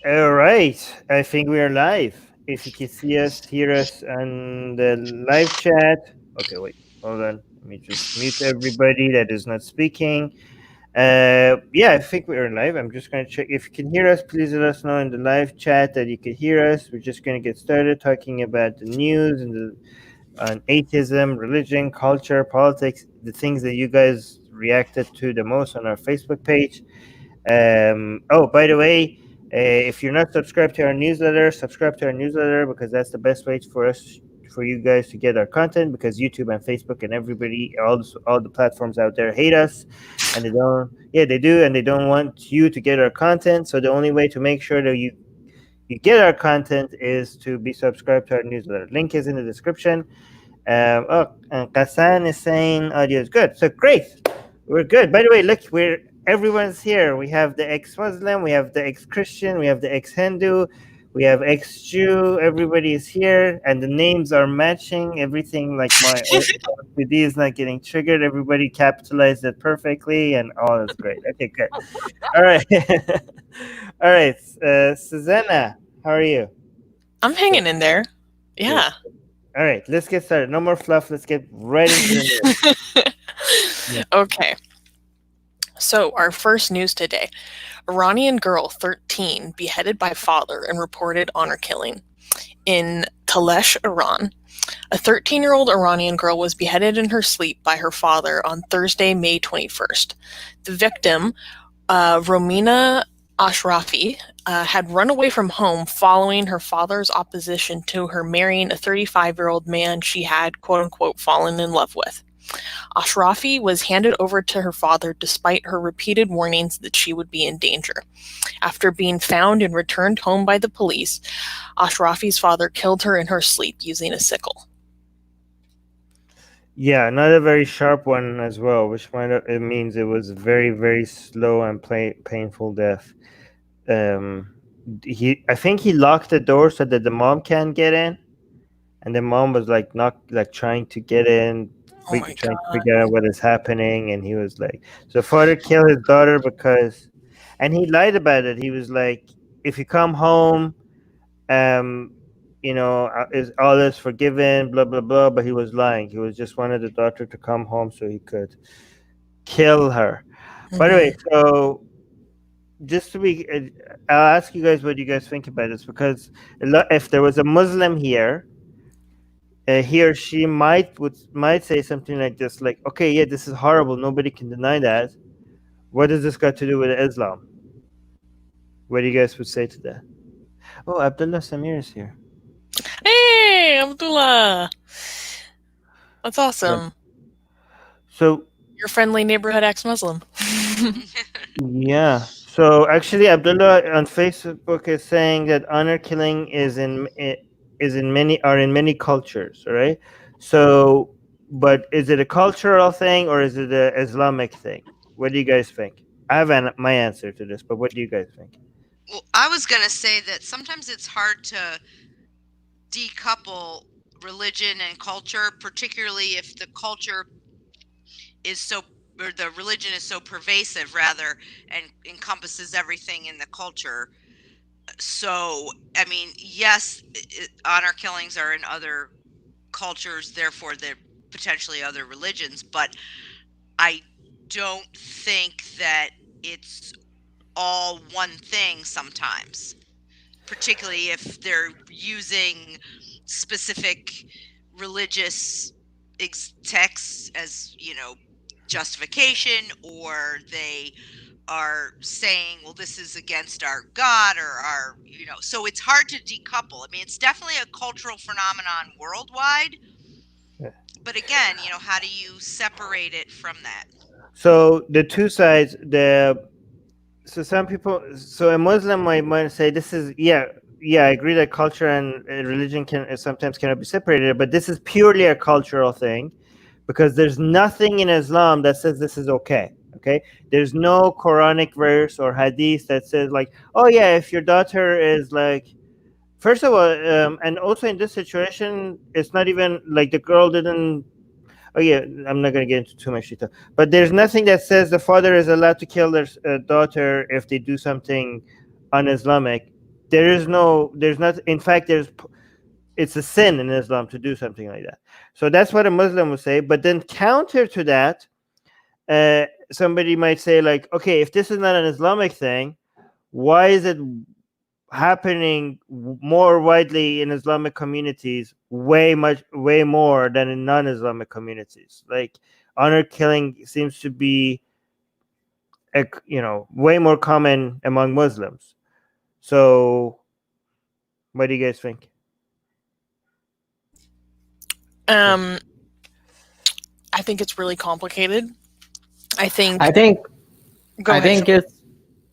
All right. I think we are live. If you can see us, hear us on the live chat. Okay, wait. Hold on. Let me just mute everybody that is not speaking. Yeah, I think we are live. I'm just going to check. If you can hear us, please let us know in the live chat that you can hear us. We're just going to get started talking about the news and on atheism, religion, culture, politics, the things that you guys reacted to the most on our Facebook page. Oh, by the way, if you're not subscribed to our newsletter, subscribe to our newsletter because that's the best way for you guys to get our content. Because YouTube and Facebook and everybody, all the platforms out there hate us, and they don't. Yeah, they do, and they don't want you to get our content. So the only way to make sure that you get our content is to be subscribed to our newsletter. Link is in the description. And Kassan is saying audio is good. So great. We're good. By the way, look, everyone's here. We have the ex-Muslim, we have the ex-Christian, we have the ex-Hindu, we have ex-Jew. Everybody is here, and the names are matching. Everything like my OCD is not getting triggered. Everybody capitalized it perfectly, and all is great. Okay, good. All right, all right. Susanna, how are you? I'm hanging in there. Yeah. All right, let's get started. No more fluff. Let's get right into the news. Okay. So, our first news today. Iranian girl 13 beheaded by father in reported honor killing. In Talesh, Iran, a 13-year-old Iranian girl was beheaded in her sleep by her father on Thursday, May 21st. The victim, Romina Ashrafi, had run away from home following her father's opposition to her marrying a 35-year-old man she had, quote-unquote, fallen in love with. Ashrafi was handed over to her father despite her repeated warnings that she would be in danger. After being found and returned home by the police, Ashrafi's father killed her in her sleep using a sickle. Yeah, not a very sharp one as well, which it means it was very, very slow and painful death. I think he locked the door so that the mom can't get in, and the mom was like trying to get in, trying to figure out what is happening, and he was like, so father killed his daughter and he lied about it. He was like, if you come home, is all is forgiven, blah blah blah. But he was lying. He was just wanted the daughter to come home so he could kill her. Mm-hmm. By the way, so just to be, I'll ask you guys what you guys think about this, because if there was a Muslim here, he or she might say something like this, like, okay, yeah, this is horrible, nobody can deny that. What does this got to do with Islam? What do you guys would say to that? Oh, Abdullah Samir is here. Hey, Abdullah. That's awesome. Yeah. So your friendly neighborhood ex-Muslim. Yeah. So actually, Abdullah on Facebook is saying that honor killing is in many cultures, right? So, but is it a cultural thing or is it an Islamic thing? What do you guys think? I have my answer to this, but what do you guys think? Well, I was going to say that sometimes it's hard to decouple religion and culture, particularly if the culture is or the religion is so pervasive, rather, and encompasses everything in the culture. So, I mean, yes, honor killings are in other cultures, therefore they're potentially other religions, but I don't think that it's all one thing sometimes, particularly if they're using specific religious texts as, justification, or they are saying, well, this is against our God or our, so it's hard to decouple. I mean, it's definitely a cultural phenomenon worldwide. Yeah. But again, how do you separate it from that? So the two sides, some people, so a Muslim might say this is, yeah, I agree that culture and religion sometimes cannot be separated, but this is purely a cultural thing, because there's nothing in Islam that says this is okay. Okay, there's no Quranic verse or hadith that says like, oh yeah, if your daughter is like, first of all, and also in this situation, it's not even like the girl didn't. Oh yeah, I'm not going to get into too much detail, but there's nothing that says the father is allowed to kill their daughter if they do something un-Islamic. There is no, there's not. In fact, it's a sin in Islam to do something like that. So that's what a Muslim would say. But then counter to that, somebody might say like, okay, if this is not an Islamic thing, why is it happening more widely in Islamic communities, way more than in non-Islamic communities? Like honor killing seems to be, way more common among Muslims. So, what do you guys think? I think it's really complicated. I think. I think Go I ahead. think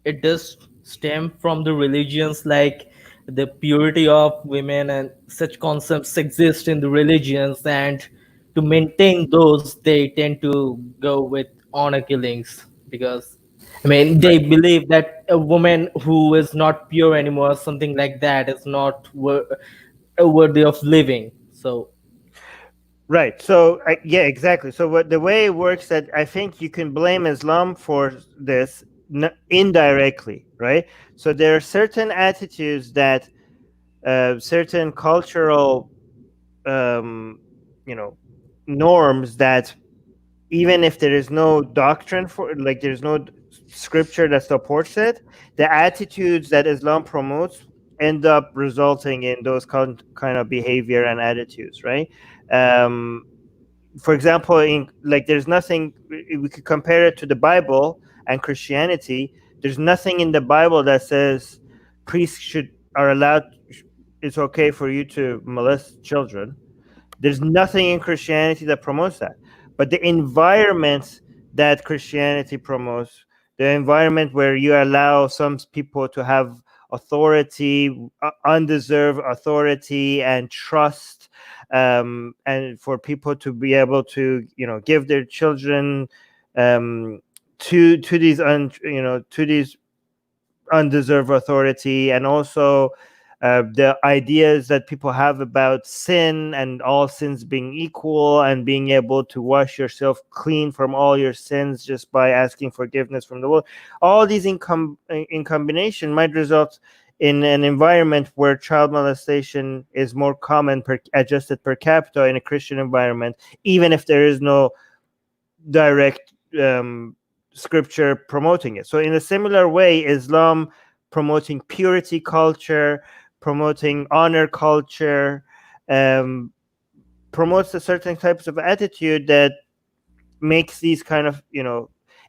it does stem from the religions, like the purity of women and such concepts exist in the religions, and to maintain those they tend to go with honor killings, because I mean they Right. believe that a woman who is not pure anymore, something like that, is not worthy of living. So Right. So yeah, exactly. So what the way it works, that I think you can blame Islam for this indirectly, right? So there are certain attitudes that certain cultural, um, you know, norms that even if there is no doctrine for, like, there's no scripture that supports it, the attitudes that Islam promotes end up resulting in those kind of behavior and attitudes, right? Um, for example, in like, there's nothing, we could compare it to the Bible and Christianity. There's nothing in the Bible that says priests are allowed, it's okay for you to molest children. There's nothing in Christianity that promotes that. But the environment that Christianity promotes, the environment where you allow some people to have authority, undeserved authority and trust, and for people to be able to, give their children, to these to these undeserved authority, and also the ideas that people have about sin and all sins being equal, and being able to wash yourself clean from all your sins just by asking forgiveness from the Lord. All these in combination might result in an environment where child molestation is more common, adjusted per capita, in a Christian environment, even if there is no direct scripture promoting it. So in a similar way, Islam promoting purity culture, promoting honor culture, um, promotes a certain types of attitude that makes these kind of,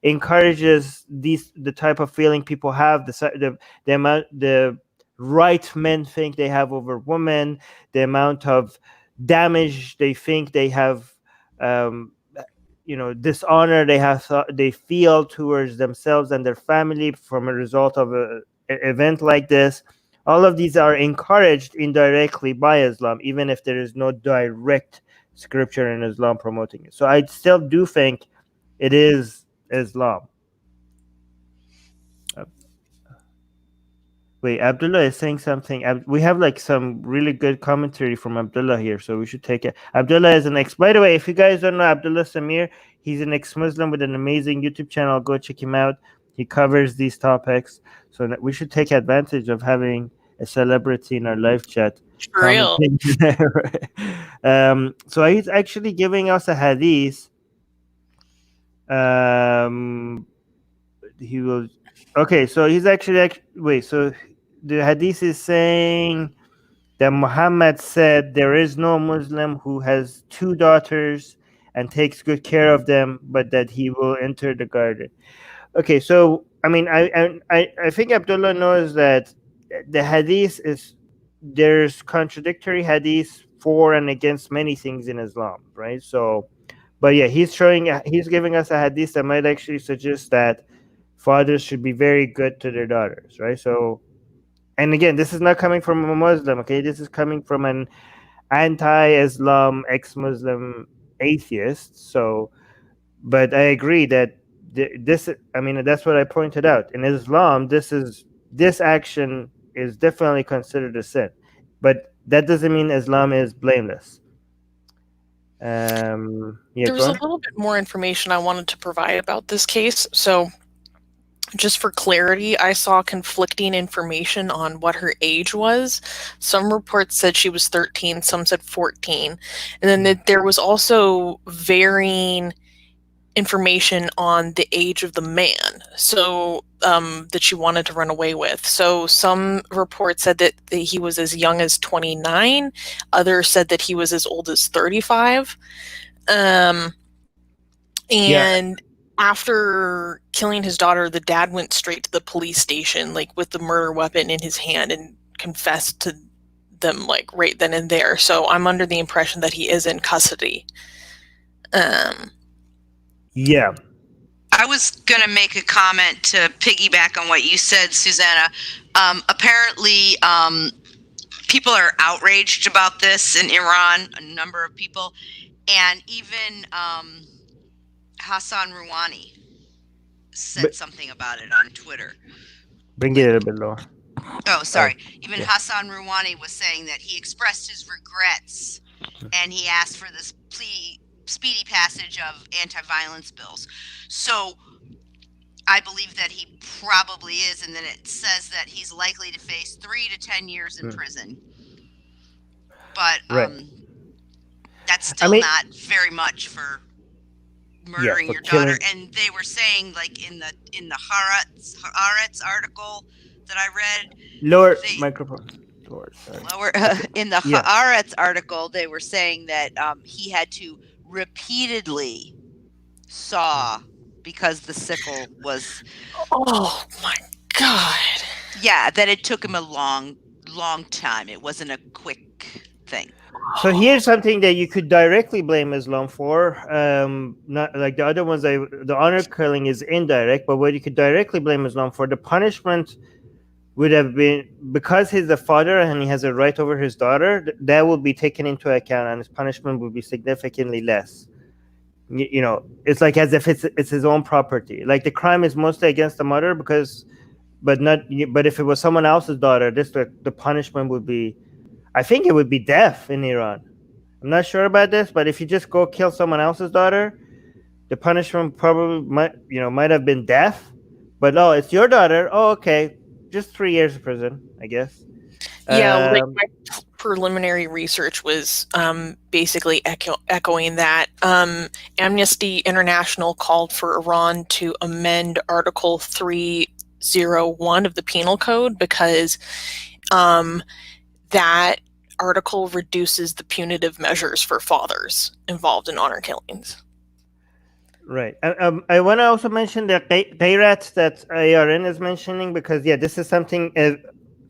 encourages the type of feeling people have, the amount, the right men think they have over women, the amount of damage they think they have, um, dishonor they feel towards themselves and their family from a result of a event like this. All of these are encouraged indirectly by Islam, even if there is no direct scripture in Islam promoting it. So I still do think it is Islam. Uh, Wait, Abdullah is saying something. We have like some really good commentary from Abdullah here, so we should take it. Abdullah is an ex. By the way, if you guys don't know Abdullah Samir, he's an ex-Muslim with an amazing YouTube channel. Go check him out. He covers these topics, so we should take advantage of having a celebrity in our live chat. For real. So he's actually giving us a hadith. He will. Okay, so he's actually wait. So the hadith is saying that Muhammad said there is no Muslim who has two daughters and takes good care of them, but that he will enter the garden. Okay, so I mean, I think Abdullah knows that the hadith is, there's contradictory hadith for and against many things in Islam, right? So, but yeah, he's giving us a hadith that might actually suggest that fathers should be very good to their daughters, right? So, and again, this is not coming from a Muslim, okay? This is coming from an anti-Islam, ex-Muslim atheist. So, but I agree that this, I mean, that's what I pointed out. In Islam, this action is definitely considered a sin, but that doesn't mean Islam is blameless. Yeah, There go was a on. little bit more information I wanted to provide about this case. So, just for clarity, I saw conflicting information on what her age was. Some reports said she was 13, some said 14. And then there was also varying information on the age of the man, so that she wanted to run away with. So some reports said that he was as young as 29. Others said that he was as old as 35. And after killing his daughter, the dad went straight to the police station, like with the murder weapon in his hand, and confessed to them like right then and there. So I'm under the impression that he is in custody. Yeah. I was going to make a comment to piggyback on what you said, Susanna. Apparently, people are outraged about this in Iran, a number of people, and even Hassan Rouhani said something about it on Twitter. Bring it a little bit lower. Oh, sorry. Even Hassan Rouhani was saying that he expressed his regrets and he asked for this speedy passage of anti-violence bills. So I believe that he probably is, and then it says that he's likely to face 3 to 10 years in prison. But that's still not very much for murdering your daughter. And they were saying, like in the Haaretz article that I read, lower microphone. In the Haaretz article, they were saying that he had to repeatedly saw because the sickle was. Oh my God! Yeah, that it took him a long time. It wasn't a quick thing. So here's something that you could directly blame Islam for. Not like the other ones. The honor killing is indirect, but what you could directly blame Islam for, the punishment would have been, because he's the father and he has a right over his daughter, that would be taken into account, and his punishment would be significantly less. You know, it's like as if it's his own property. Like the crime is mostly against the mother but if it was someone else's daughter, the punishment would be, I think it would be death in Iran. I'm not sure about this, but if you just go kill someone else's daughter, the punishment probably might have been death. But no, it's your daughter. Oh, okay. Just 3 years of prison, I guess. Yeah, like my preliminary research was basically echoing that. Amnesty International called for Iran to amend Article 301 of the Penal Code because that article reduces the punitive measures for fathers involved in honor killings. Right. I want to also mention the Gayrat that ARN is mentioning, because this is something.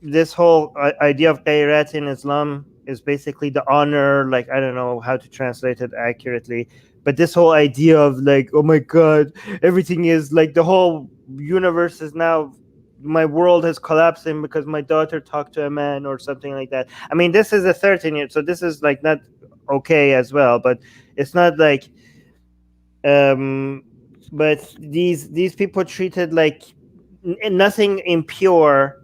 This whole idea of Gayrat in Islam is basically the honor. Like, I don't know how to translate it accurately, but this whole idea of like, oh my God, everything is like, the whole universe is now, my world has collapsed in because my daughter talked to a man or something like that. I mean, this is a 13-year, so this is like not okay as well, but it's not like. But these people treated like nothing impure,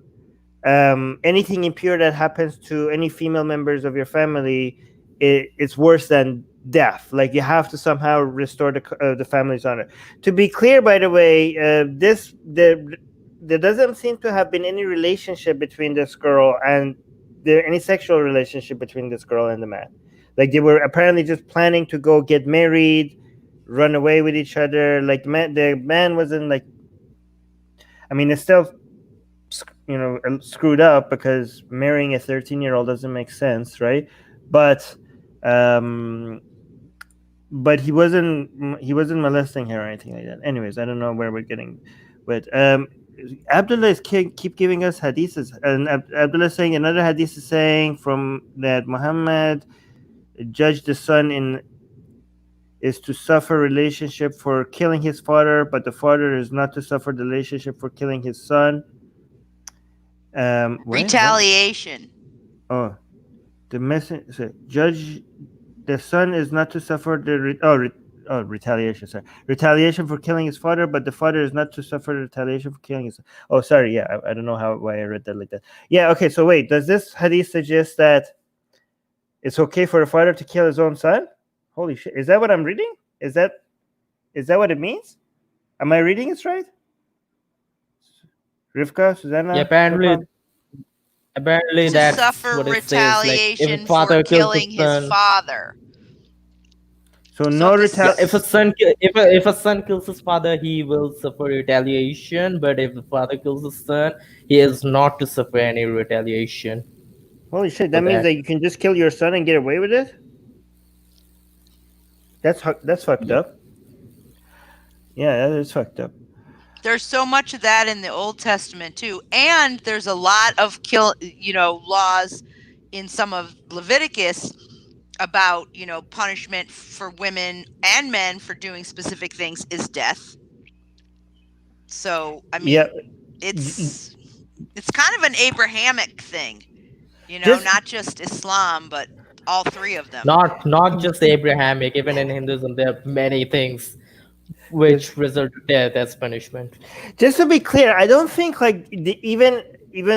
anything impure that happens to any female members of your family, it's worse than death. Like, you have to somehow restore the family's honor. To be clear, by the way, there doesn't seem to have been any relationship between this girl and any sexual relationship between this girl and the man. Like, they were apparently just planning to go get married, run away with each other. Like, the man wasn't like, I mean, it's still, screwed up because marrying a 13-year-old doesn't make sense, right? But he wasn't molesting her or anything like that. Anyways, I don't know where we're getting, but Abdullah keep giving us hadiths, and Abdullah is saying another hadith is saying from that Muhammad judged the son is to suffer relationship for killing his father, but the father is not to suffer the relationship for killing his son. Retaliation. Oh, the message judge the son is not to suffer retaliation. Sorry, retaliation for killing his father, but the father is not to suffer retaliation for killing his son. Oh, sorry. Yeah, I don't know why I read that like that. Yeah. Okay. So wait, does this hadith suggest that it's okay for a father to kill his own son? Holy shit! Is that what I'm reading? Is that what it means? Am I reading it right? Rivka, Susanna, Yeah, apparently, Stefan? apparently To that's suffer what it says. Like, if a retaliation for father kills a killing his son, father. So So no if yeah, this- if a son if a son kills his father, he will suffer retaliation. But if the father kills his son, he is not to suffer any retaliation Holy shit! for That means that. that you can just kill your son and get away with it. That's fucked Yep. up. Yeah, that is fucked up. There's so much of that in the Old Testament too, and there's a lot of laws in some of Leviticus about punishment for women and men for doing specific things is death. So I mean, Yeah. it's kind of an Abrahamic thing, Just- not just Islam, but all three of them. Not just Abrahamic. Even in Hinduism, there are many things which result to death as punishment. Just to be clear, I don't think like even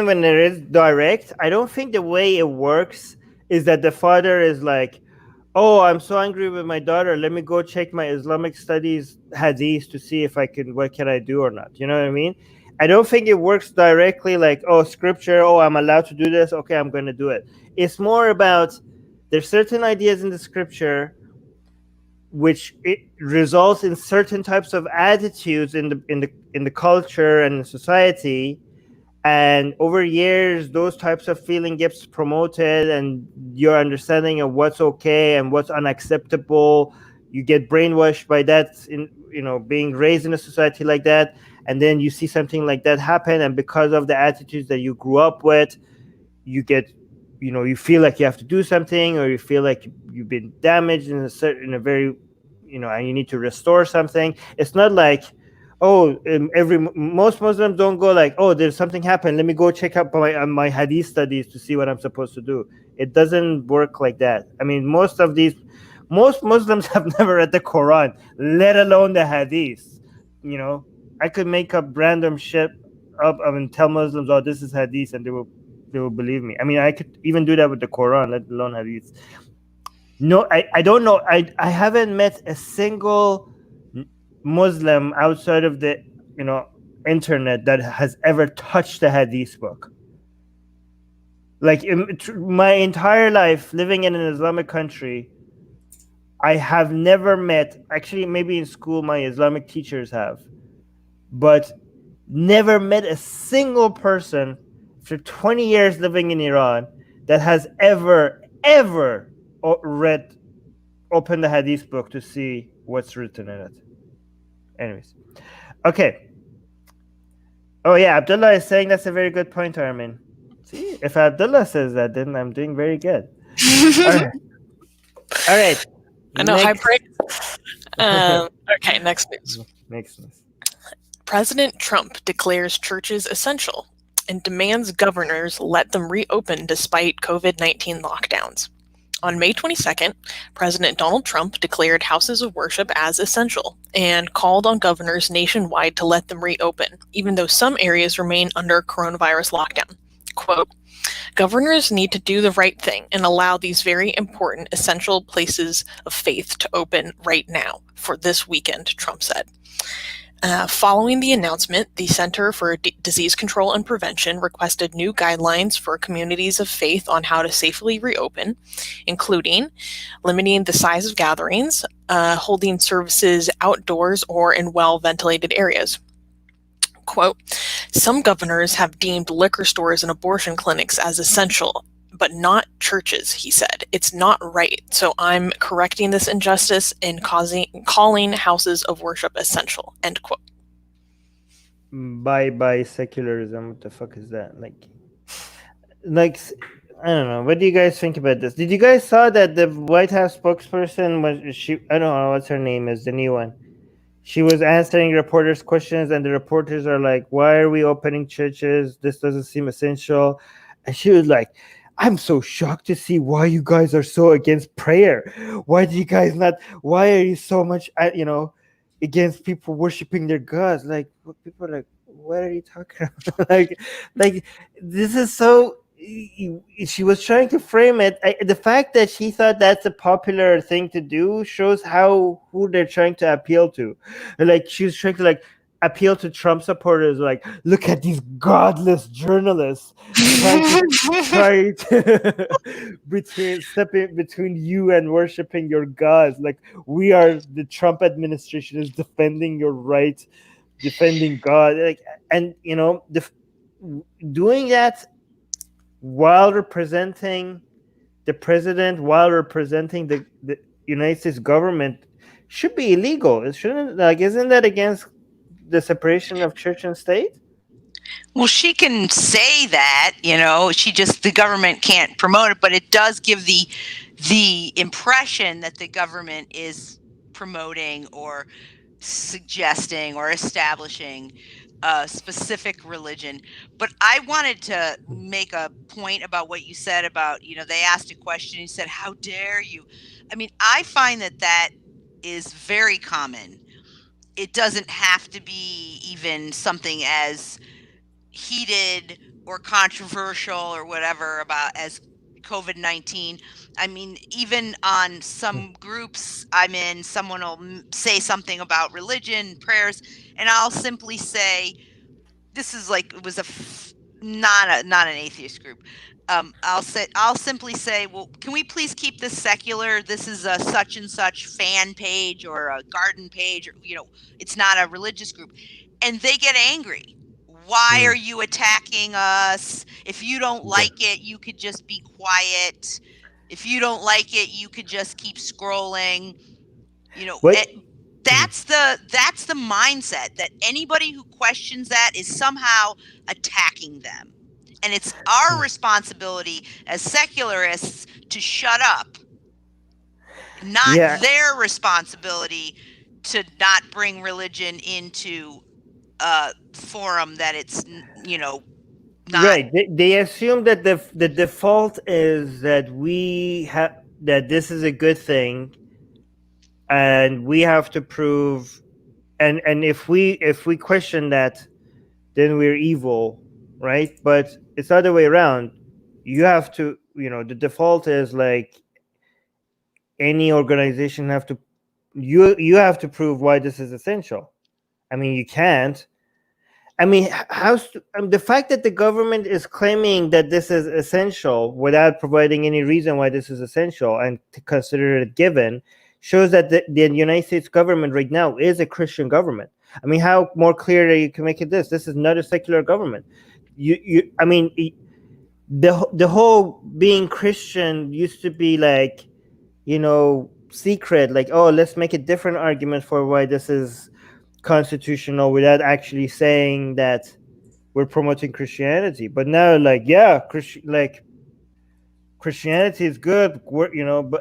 when there is direct, I don't think the way it works is that the father is like, "Oh, I'm so angry with my daughter. Let me go check my Islamic studies hadith to see if what can I do or not." You know what I mean? I don't think it works directly like, "Oh, scripture. Oh, I'm allowed to do this. Okay, I'm going to do it." It's more about there's certain ideas in the scripture which it results in certain types of attitudes in the culture and society, and over years those types of feeling gets promoted, and your understanding of what's okay and what's unacceptable, you get brainwashed by that, in being raised in a society like that, and then you see something like that happen, and because of the attitudes that you grew up with, you get you feel like you have to do something, or you feel like you've been damaged in a very and you need to restore something. It's not like, oh, most Muslims don't go like, oh, there's something happened, let me go check out my hadith studies to see what I'm supposed to do. It doesn't work like that. I mean, most Muslims have never read the Quran, let alone the hadith. I could make up random shit up and tell Muslims, oh, this is hadith, and they will believe me. I mean, I could even do that with the Quran, let alone hadith. No, I don't know. I haven't met a single Muslim outside of the internet that has ever touched a hadith book. Like in my entire life living in an Islamic country, I have never met, actually maybe in school my Islamic teachers have, but never met a single person for 20 years living in Iran that has ever open the hadith book to see what's written in it. Anyways, okay. Oh yeah, Abdullah is saying that's a very good point, Armin. See, if Abdullah says that, then I'm doing very good. All right. I know, high praise. Okay, next news. Next news. President Trump declares churches essential and demands governors let them reopen despite COVID-19 lockdowns. On May 22nd, President Donald Trump declared houses of worship as essential and called on governors nationwide to let them reopen, even though some areas remain under coronavirus lockdown. Quote, governors need to do the right thing and allow these very important essential places of faith to open right now for this weekend, Trump said. Following the announcement, the Center for Disease Control and Prevention requested new guidelines for communities of faith on how to safely reopen, including limiting the size of gatherings, holding services outdoors or in well-ventilated areas. Quote, some governors have deemed liquor stores and abortion clinics as essential, but not churches, he said. It's not right. So I'm correcting this injustice and calling houses of worship essential, end quote. By secularism, what the fuck is that? Like I don't know. What do you guys think about this? Did you guys saw that the White House spokesperson I don't know what's her name is, the new one. She was answering reporters' questions, and the reporters are like, why are we opening churches? This doesn't seem essential. And she was like, I'm so shocked to see why you guys are so against prayer. Why do you guys not? Why are you so much, against people worshiping their gods? Like, people are like, what are you talking about? like, this is so. she was trying to frame it. The fact that she thought that's a popular thing to do shows who they're trying to appeal to. Like she was trying to like appeal to Trump supporters. Like, look at these godless journalists trying to stepping between you and worshiping your gods. Like the Trump administration is defending your rights, defending God. Like, and doing that while representing the president, while representing the United States government, should be illegal. It shouldn't. Like, isn't that against the separation of church and state? Well, she can say that, the government can't promote it, but it does give the impression that the government is promoting or suggesting or establishing a specific religion. But I wanted to make a point about what you said about, they asked a question, you said, how dare you? I mean, I find that is very common. It doesn't have to be even something as heated or controversial or whatever about as COVID-19. I mean, even on some groups I'm in, someone will say something about religion, prayers, and I'll simply say, this is like, it was not an atheist group. I'll simply say, well, can we please keep this secular? This is a such and such fan page or a garden page, or it's not a religious group, and they get angry. Why are you attacking us? If you don't like it, you could just be quiet. If you don't like it, you could just keep scrolling. That's the mindset, that anybody who questions that is somehow attacking them. And it's our responsibility as secularists to shut up, not their responsibility to not bring religion into a forum that it's, not. Right. They assume that the default is that that this is a good thing, and we have to prove, and if we question that, then we're evil, right? But it's the other way around. You have to, the default is like any organization you have to prove why this is essential. I mean, you can't. I mean, the fact that the government is claiming that this is essential without providing any reason why this is essential and to consider it given shows that the United States government right now is a Christian government. I mean, how more clear you can make it this is not a secular government. I mean, the whole being Christian used to be like, secret, like, oh, let's make a different argument for why this is constitutional without actually saying that we're promoting Christianity. But now, like, Christianity is good,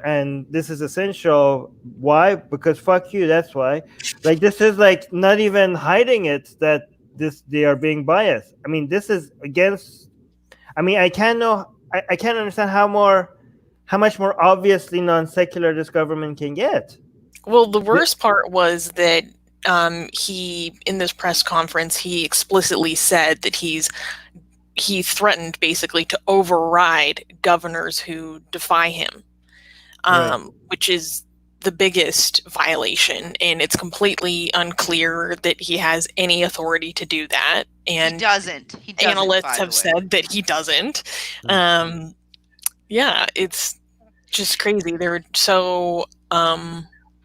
and this is essential. Why? Because fuck you. That's why. Like, this is like not even hiding it that they are being biased. I mean, this is against. I mean, I can't understand how much more obviously non-secular this government can get. Well, the worst part was that he, in this press conference, he explicitly said that he threatened basically to override governors who defy him, which is the biggest violation, and it's completely unclear that he has any authority to do that. And he doesn't. Analysts have said that he doesn't. Yeah, it's just crazy. They're so.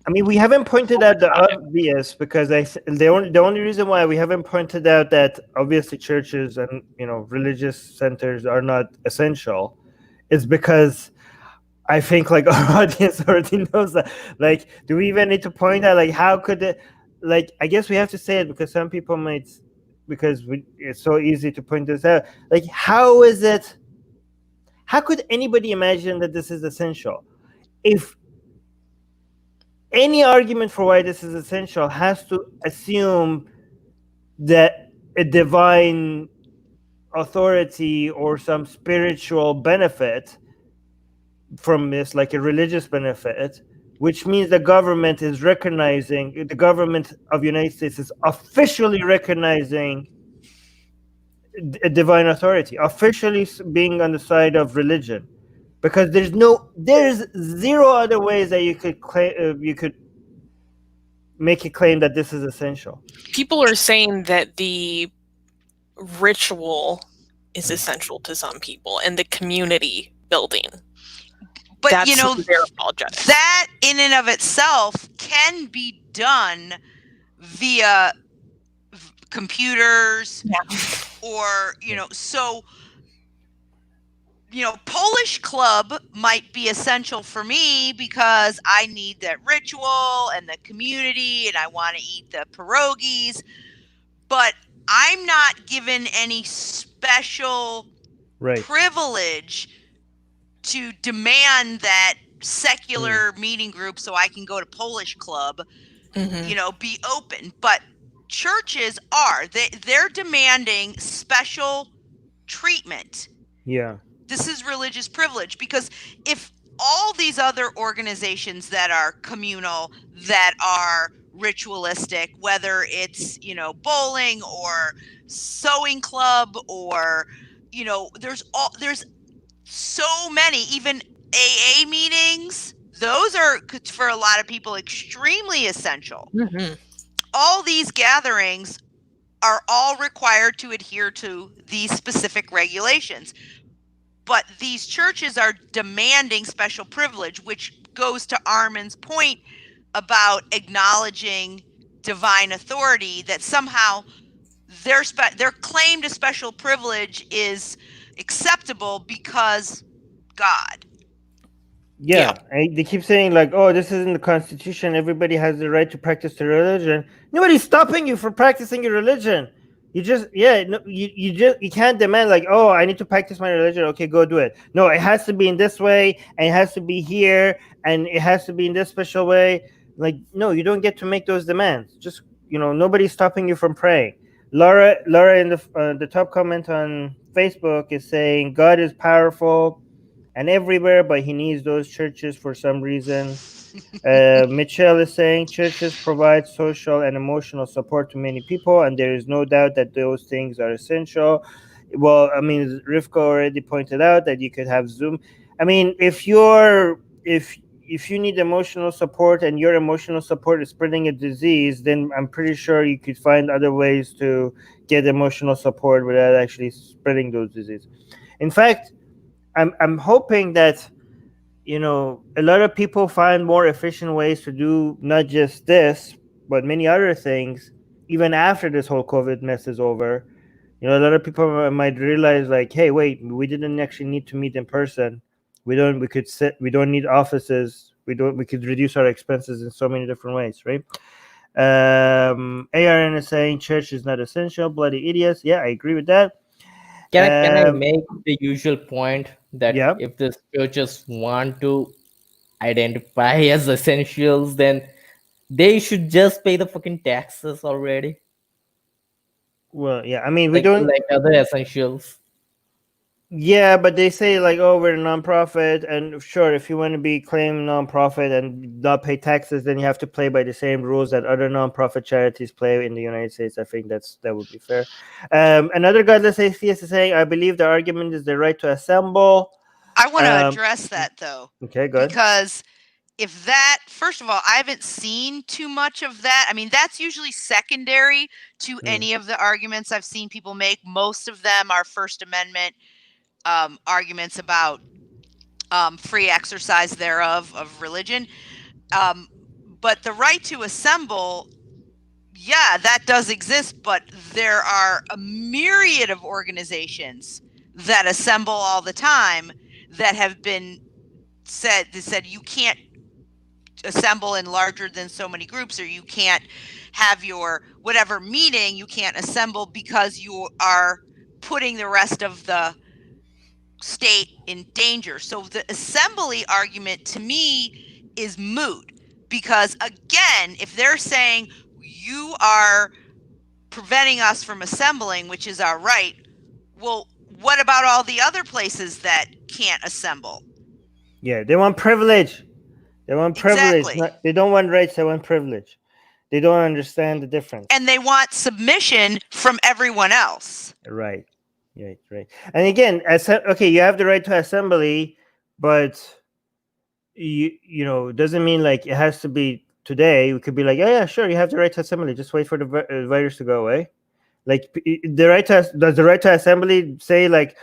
I mean, we haven't pointed out the obvious because the only reason why we haven't pointed out that obviously churches and religious centers are not essential is because I think like our audience already knows that. Like, do we even need to point out like how could it? Like, I guess we have to say it because some people might, it's so easy to point this out. Like, how is it? How could anybody imagine that this is essential? If any argument for why this is essential has to assume that a divine authority or some spiritual benefit from this, like a religious benefit, which means the government of the United States is officially recognizing a divine authority, officially being on the side of religion, because there's zero other ways that you could make a claim that this is essential. People are saying that the ritual is essential to some people and the community building. But That's their apologetics. that in and of itself can be done via computers, or so Polish club might be essential for me because I need that ritual and the community, and I want to eat the pierogies, but I'm not given any special privilege to demand that secular meeting group so I can go to Polish club, be open. But churches they're demanding special treatment. Yeah. This is religious privilege, because if all these other organizations that are communal, that are ritualistic, whether it's, bowling or sewing club, or, there's so many, even AA meetings, those are, for a lot of people, extremely essential. All these gatherings are all required to adhere to these specific regulations. But these churches are demanding special privilege, which goes to Armin's point about acknowledging divine authority, that somehow their claim to special privilege is acceptable because God. Yeah. They keep saying like, oh, this is in the Constitution. Everybody has the right to practice their religion. Nobody's stopping you from practicing your religion. You just, you can't demand like, oh, I need to practice my religion. Okay, go do it. No, it has to be in this way, and it has to be here, and it has to be in this special way. Like, no, you don't get to make those demands. Just, nobody's stopping you from praying. Laura in the top comment on Facebook is saying God is powerful and everywhere, but he needs those churches for some reason. Michelle is saying churches provide social and emotional support to many people, and there is no doubt that those things are essential. Well, I mean, Rivka already pointed out that you could have Zoom. I mean, if you need emotional support and your emotional support is spreading a disease, then I'm pretty sure you could find other ways to get emotional support without actually spreading those diseases. In fact, I'm hoping that a lot of people find more efficient ways to do not just this, but many other things, even after this whole COVID mess is over. A lot of people might realize like, hey, wait, we didn't actually need to meet in person. We don't need offices. We could reduce our expenses in so many different ways, right? ARN is saying church is not essential. Bloody idiots. Yeah, I agree with that. Can I make the usual point that if the churches want to identify as essentials, then they should just pay the fucking taxes already? Well, yeah, I mean, we don't like other essentials. Yeah, but they say like, oh, we're a nonprofit, and sure, if you want to be claimed nonprofit and not pay taxes, then you have to play by the same rules that other nonprofit charities play in the United States. I think that would be fair. Another godless atheist is saying, I believe the argument is the right to assemble. I want to address that though. Okay, good. Because if that, first of all, I haven't seen too much of that. I mean, that's usually secondary to any of the arguments I've seen people make. Most of them are First Amendment arguments about free exercise thereof of religion. But the right to assemble, yeah, that does exist, but there are a myriad of organizations that assemble all the time that have been said you can't assemble in larger than so many groups, or you can't have your whatever meeting, you can't assemble because you are putting the rest of the state in danger. So the assembly argument to me is moot, because again, if they're saying you are preventing us from assembling, which is our right, well, what about all the other places that can't assemble? Yeah, they want privilege. They want privilege. Exactly. They don't want rights, they want privilege. They don't understand the difference. And they want submission from everyone else. Right. Right. And again, okay, you have the right to assembly, but you doesn't mean like it has to be today. We could be like, yeah, sure, you have the right to assembly. Just wait for the virus to go away. Like does the right to assembly say like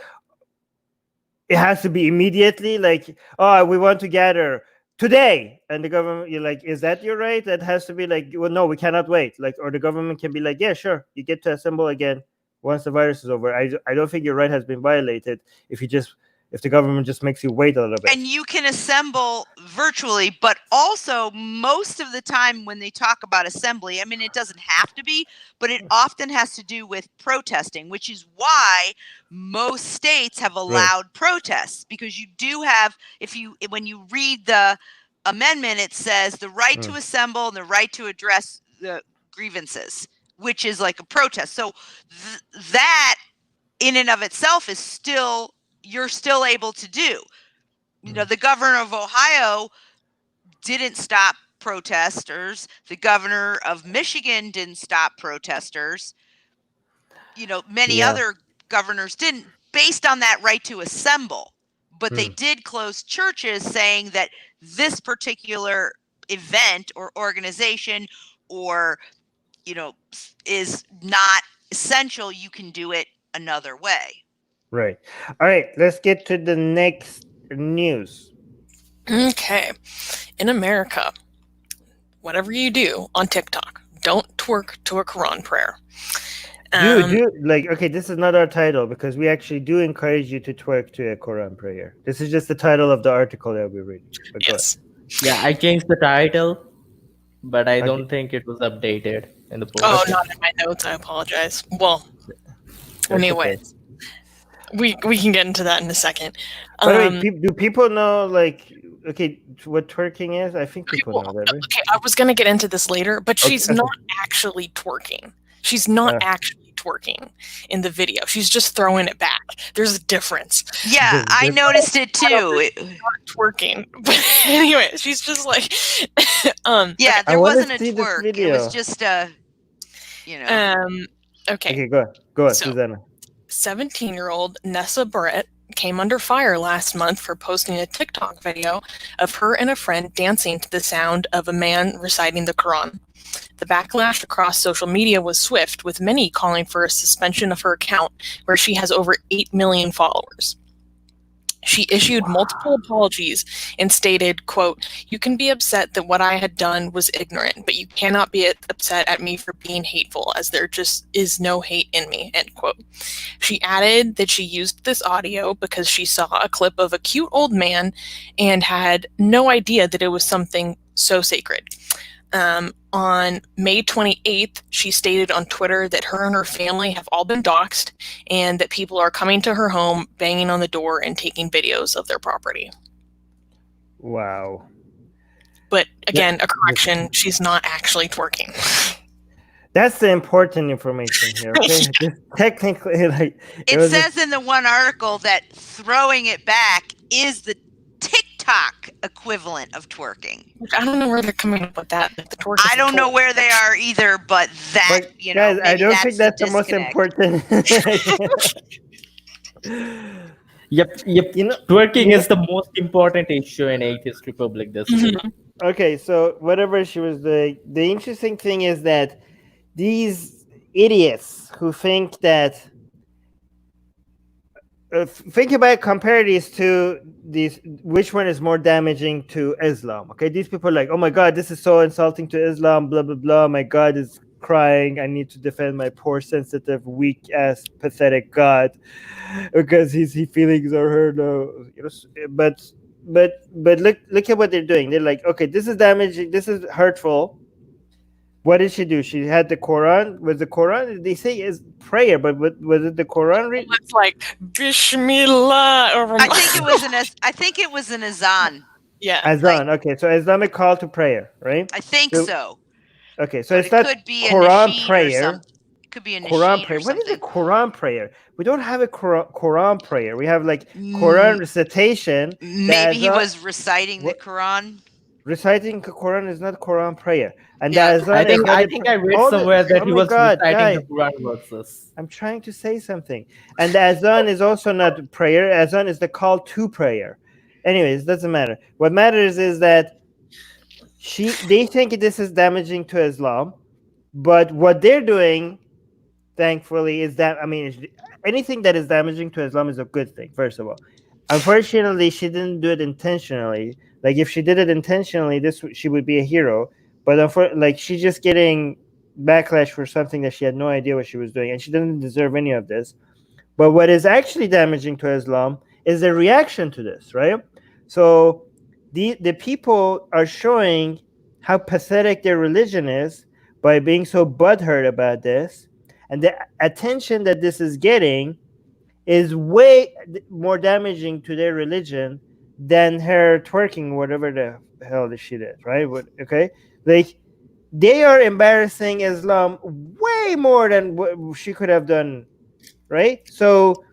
it has to be immediately? Like, oh, we want to gather today, and the government, you're like, is that your right? That has to be like, well, no, we cannot wait. Like, or the government can be like, yeah, sure, you get to assemble again once the virus is over. I don't think your right has been violated if the government just makes you wait a little bit. And you can assemble virtually, but also most of the time when they talk about assembly, I mean, it doesn't have to be, but it often has to do with protesting, which is why most states have allowed protests, because you do have, when you read the amendment, it says the right to assemble and the right to address the grievances, which is like a protest. So that in and of itself is still, you're still able to do. The governor of Ohio didn't stop protesters. The governor of Michigan didn't stop protesters. Many other governors didn't, based on that right to assemble. But they did close churches, saying that this particular event or organization or, is not essential. You can do it another way. Right. All right. Let's get to the next news. Okay. In America, whatever you do on TikTok, don't twerk to a Quran prayer. Okay, this is not our title because we actually do encourage you to twerk to a Quran prayer. This is just the title of the article that we're reading. Yes. Yeah, I changed the title, but I don't think it was updated in the post. Oh, not in my notes. I apologize. Well, anyway. Okay. We can get into that in a second. By the way, do people know what twerking is? I think people know that, right? Okay, I was going to get into this later, but she's not actually twerking. She's not actually twerking in the video. She's just throwing it back. There's a difference. Yeah, I noticed it too. Not twerking. But anyway, she's just like... yeah, there wasn't a twerk. It was just a, Okay. Okay, go on, Susanna. 17-year-old Nessa Barret came under fire last month for posting a TikTok video of her and a friend dancing to the sound of a man reciting the Quran. The backlash across social media was swift, with many calling for a suspension of her account, where she has over 8 million followers. She issued multiple apologies and stated, quote, "You can be upset that what I had done was ignorant, but you cannot be upset at me for being hateful, as there just is no hate in me," end quote. She added that she used this audio because she saw a clip of a cute old man and had no idea that it was something so sacred. On May 28th, she stated on Twitter that her and her family have all been doxxed and that people are coming to her home, banging on the door, and taking videos of their property. Wow. But again, a correction, she's not actually twerking. That's the important information here, okay? Technically, it says in the one article that throwing it back is the TikTok equivalent of twerking. I don't know where they're coming up with that. The twerk I don't know where they are either, but that, guys, I don't think that's the most important. Yep. Twerking is the most important issue in Atheist Republic this week. Okay, so whatever she was doing, the interesting thing is that these idiots who think that think about, compare these to these, which one is more damaging to Islam. Okay, these people are like, oh my god, this is so insulting to Islam, blah blah blah, my god is crying, I need to defend my poor, sensitive, weak ass, pathetic god because his feelings are hurt. But look at what they're doing. They're like, okay, this is damaging, this is hurtful. What did she do? She had the Quran. Was the Quran? They say is prayer, but was it the Quran? It's like Bismillah. I think it was an azan. Yeah, azan. Okay, so Islamic call to prayer, right? I think so. Okay, so it's not Quran prayer. It could be a Quran prayer. What is a Quran prayer? We don't have a Quran prayer. We have like Quran recitation. Maybe he was reciting the Quran. Reciting the Quran is not Quran prayer, and the Yeah. azan is not I a think I read hold it. somewhere that Oh he my was God, reciting the guy! Quran verses. I'm trying to say something, and the azan is also not prayer. Azan is the call to prayer. Anyways, doesn't matter. What matters is that they think this is damaging to Islam, but what they're doing, thankfully, is that anything that is damaging to Islam is a good thing. First of all, unfortunately, she didn't do it intentionally. Like if she did it intentionally, she would be a hero. But like she's just getting backlash for something that she had no idea what she was doing, and she doesn't deserve any of this. But what is actually damaging to Islam is the reaction to this, right? So the people are showing how pathetic their religion is by being so butthurt about this, and the attention that this is getting is way more damaging to their religion than her twerking, whatever the hell the shit is, right? Okay, like they are embarrassing Islam way more than what she could have done, right? So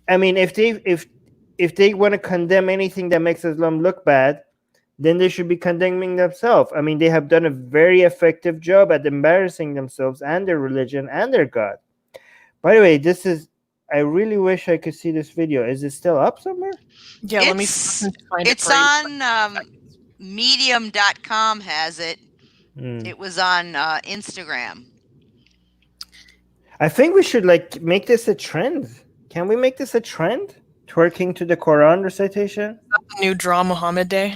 I mean, if they want to condemn anything that makes Islam look bad, then they should be condemning themselves. I mean, they have done a very effective job at embarrassing themselves and their religion and their God. By the way, this is. I really wish I could see this video. Is it still up somewhere? Yeah, let me It's find it it's for you. on medium.com has it. Hmm. It was on Instagram. I think we should like make this a trend. Can we make this a trend? Twerking to the Quran recitation? New Draw Muhammad Day.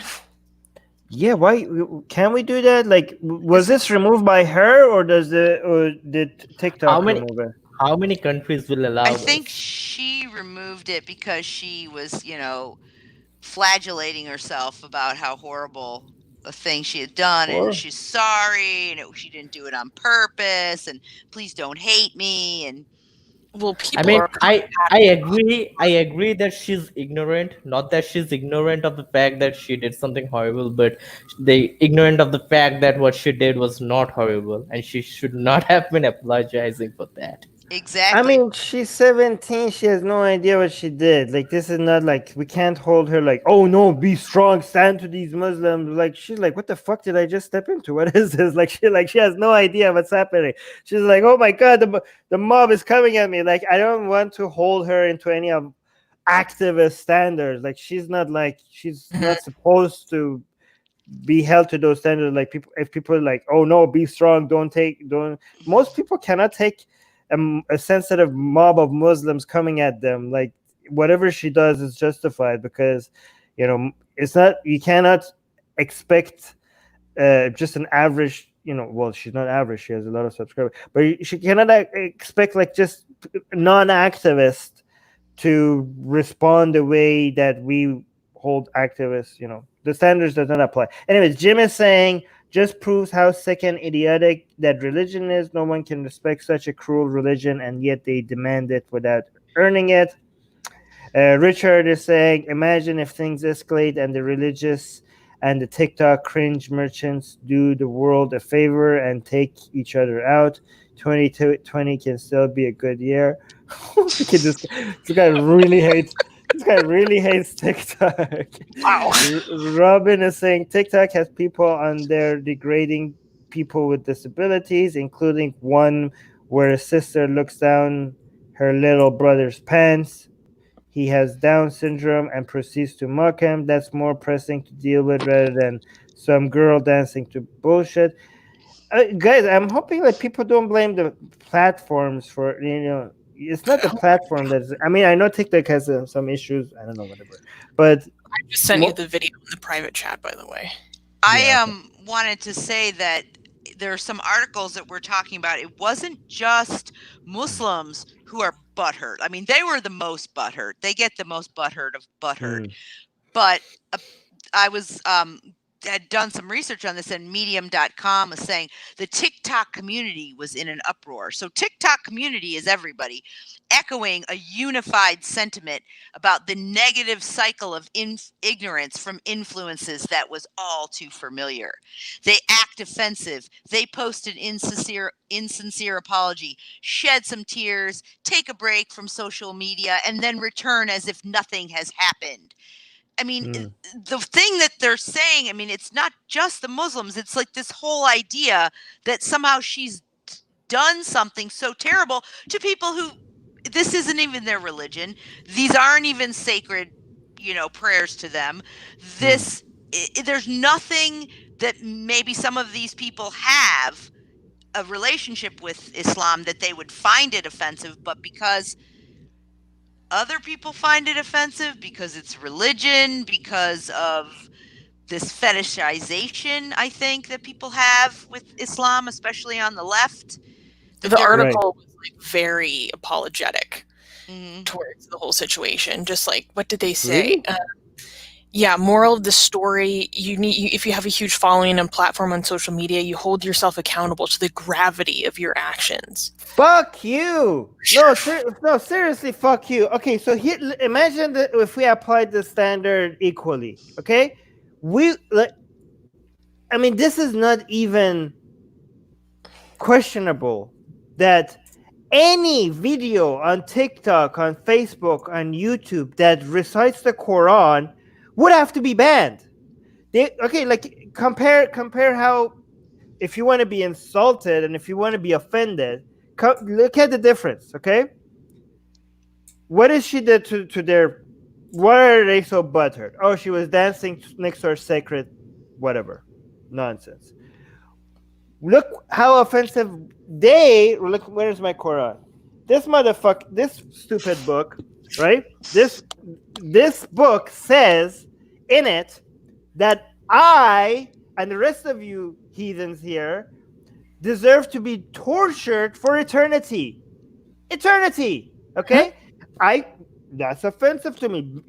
Yeah, why can we do that? Like, was this removed by her, or did How TikTok many remove it? how many countries will allow I think this? she removed it because she was, flagellating herself about how horrible a thing she had done, and Or she's sorry, and she didn't do it on purpose, and please don't hate me, and Well, I people mean, are I agree that she's ignorant. Not that she's ignorant of the fact that she did something horrible, but they ignorant of the fact that what she did was not horrible, and she should not have been apologizing for that. I exactly. mean, she's 17. She has no idea what she did. Like, this is not like we can't hold her. Like, oh no, be strong, stand to these Muslims. Like, she's like, what the fuck did I just step into? What is this? She has no idea what's happening. She's like, oh my god, the mob is coming at me. Like, I don't want to hold her into any of activist standards. Like, she's not supposed to be held to those standards. Like, if people are like, oh no, be strong, don't. Most people cannot take a sensitive mob of Muslims coming at them. Like, whatever she does is justified, because it's not, you cannot expect just an average, well, she's not average, she has a lot of subscribers, but she cannot expect like just non-activist to respond the way that we hold activists. The standards does not apply. Anyways, Jim is saying just proves how sick and idiotic that religion is. No one can respect such a cruel religion, and yet they demand it without earning it. Richard is saying, imagine if things escalate and the religious and the TikTok cringe merchants do the world a favor and take each other out. 2020 can still be a good year. Look at this guy. This guy really hates. This guy really hates TikTok. wow. Robin is saying TikTok has people on there degrading people with disabilities, including one where a sister looks down her little brother's pants. He has Down syndrome and proceeds to mock him. That's more pressing to deal with rather than some girl dancing to bullshit. Guys, I'm hoping that people don't blame the platforms for, it's not the platform that's, I mean, I know TikTok has some issues. I don't know, whatever. But I just sent you the video in the private chat, by the way. I wanted to say that there are some articles that we're talking about. It wasn't just Muslims who are butthurt. I mean, they were the most butthurt. They get the most butthurt of butthurt. But I was had done some research on this, and medium.com was saying the TikTok community was in an uproar. So TikTok community is everybody echoing a unified sentiment about the negative cycle of ignorance from influences that was all too familiar. They act offensive. They post an insincere apology, shed some tears, take a break from social media, and then return as if nothing has happened. I mean, Mm. the thing that they're saying, I mean, it's not just the Muslims. It's like this whole idea that somehow she's done something so terrible to people who this isn't even their religion. These aren't even sacred, prayers to them. This there's nothing that maybe some of these people have a relationship with Islam that they would find it offensive, but because other people find it offensive, because it's religion, because of this fetishization, I think, that people have with Islam, especially on the left. The Right. article was like very apologetic Mhm. towards the whole situation. Just like, what did they say? Really? Yeah, moral of the story: if you have a huge following and platform on social media, you hold yourself accountable to the gravity of your actions. Fuck you! No, seriously, fuck you. Okay, so here, imagine that if we applied the standard equally. Okay, I mean, this is not even questionable that any video on TikTok, on Facebook, on YouTube that recites the Quran would have to be banned. Like compare how, if you want to be insulted and if you want to be offended, look at the difference. Okay, what is she did to their? Why are they so butthurt? Oh, she was dancing next to her sacred, whatever, nonsense. Look how offensive they look. Where's my Quran? This stupid book, right? This book says in it that I and the rest of you heathens here deserve to be tortured for eternity. Eternity. Okay? That's offensive to me.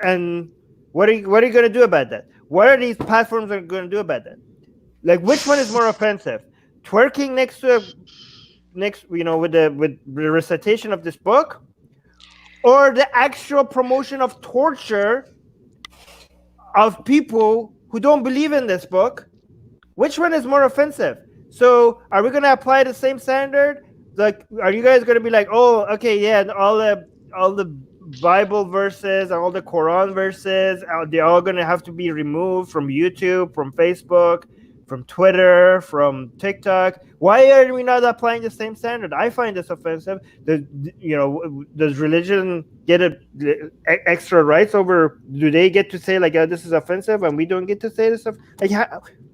And what are you gonna do about that? What are these platforms gonna do about that? Like, which one is more offensive? Twerking with the recitation of this book, or the actual promotion of torture of people who don't believe in this book? Which one is more offensive? So, are we gonna apply the same standard? Like, are you guys gonna be like, oh, okay, yeah, and all the Bible verses and all the Quran verses, they're all gonna have to be removed from YouTube, from Facebook, from Twitter, from TikTok? Why are we not applying the same standard? I find this offensive. Does religion get extra rights over? Do they get to say like, oh, this is offensive, and we don't get to say this stuff? Like,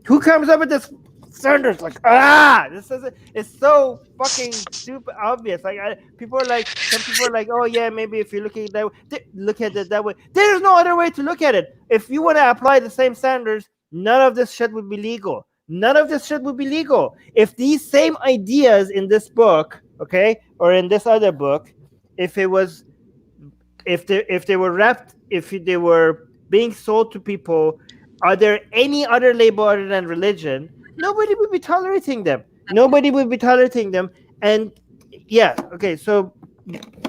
who comes up with this standards? Like, it's so fucking stupid obvious. Like, some people are like, oh yeah, maybe if you look at it that way. There's no other way to look at it. If you want to apply the same standards, none of this shit would be legal. None of this shit would be legal. If these same ideas in this book, okay, or in this other book, if they were being sold to people, are there any other label other than religion? Nobody would be tolerating them. And yeah, okay, so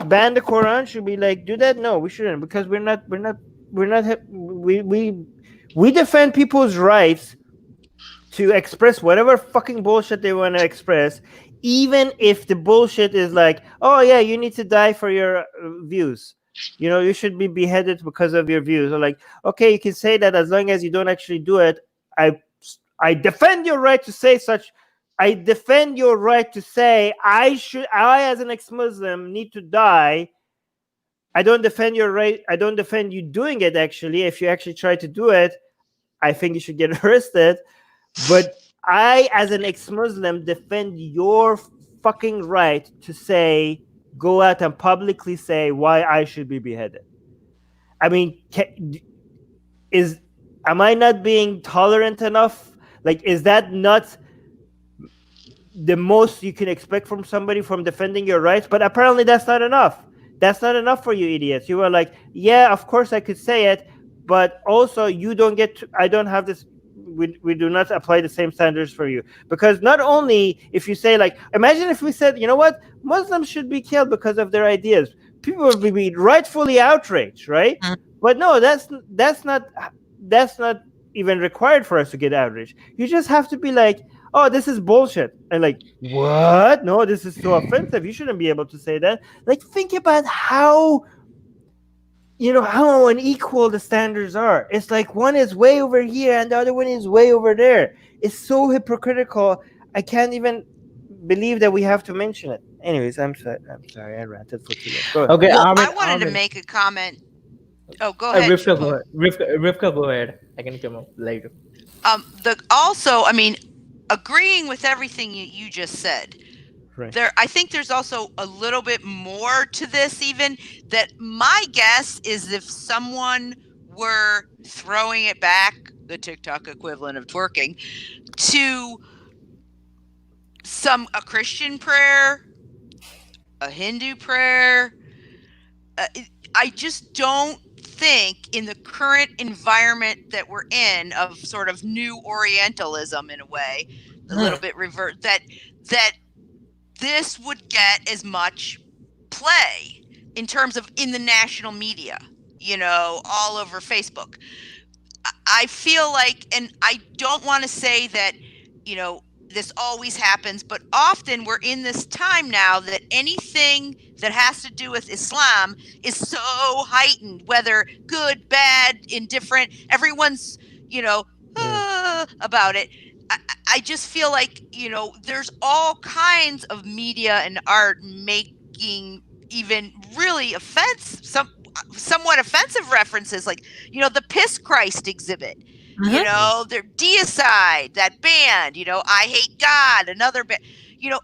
ban the Quran. Should we like do that? No, we shouldn't, because we defend people's rights to express whatever fucking bullshit they want to express, even if the bullshit is like, oh yeah, you need to die for your views. You should be beheaded because of your views. Or like, okay, you can say that as long as you don't actually do it. I defend your right to say such. I defend your right to say I as an ex-Muslim need to die. I don't defend your right. I don't defend you doing it. Actually, if you actually try to do it, I think you should get arrested. But I, as an ex-Muslim, defend your fucking right to say, go out and publicly say why I should be beheaded. I mean, am I not being tolerant enough? Like, is that not the most you can expect from somebody from defending your rights? But apparently that's not enough. That's not enough for you idiots. You were like, yeah, of course I could say it, but also you don't get to, I don't have this, we do not apply the same standards for you. Because not only if you say, like, imagine if we said, you know what, Muslims should be killed because of their ideas, people would be rightfully outraged, right? But no, that's not even required for us to get outraged. You just have to be like, oh, this is bullshit. And like, what? No, this is so offensive. You shouldn't be able to say that. Like, think about how you know how unequal the standards are. It's like one is way over here and the other one is way over there. It's so hypocritical. I can't even believe that we have to mention it. Anyways, I'm sorry. I ranted for too long. Go ahead. Okay, Well, Armin, I wanted to Armin. make a comment. Oh, go ahead, Rivka, go Shubham. ahead. Rivka, go ahead. I can come up later. I mean, agreeing with everything you just said. Right. I think there's also a little bit more to this, even that my guess is if someone were throwing it back, the TikTok equivalent of twerking, to a Christian prayer, a Hindu prayer, I just don't think in the current environment that we're in of sort of new Orientalism in a way, a little bit revert, that this would get as much play in terms of in the national media, all over Facebook. I feel like, and I don't want to say that, this always happens, but often we're in this time now that anything that has to do with Islam is so heightened, whether good, bad, indifferent, everyone's, about it. I just feel like, there's all kinds of media and art making even really somewhat offensive references, like, the Piss Christ exhibit. Their Deicide, that band, I Hate God, another band,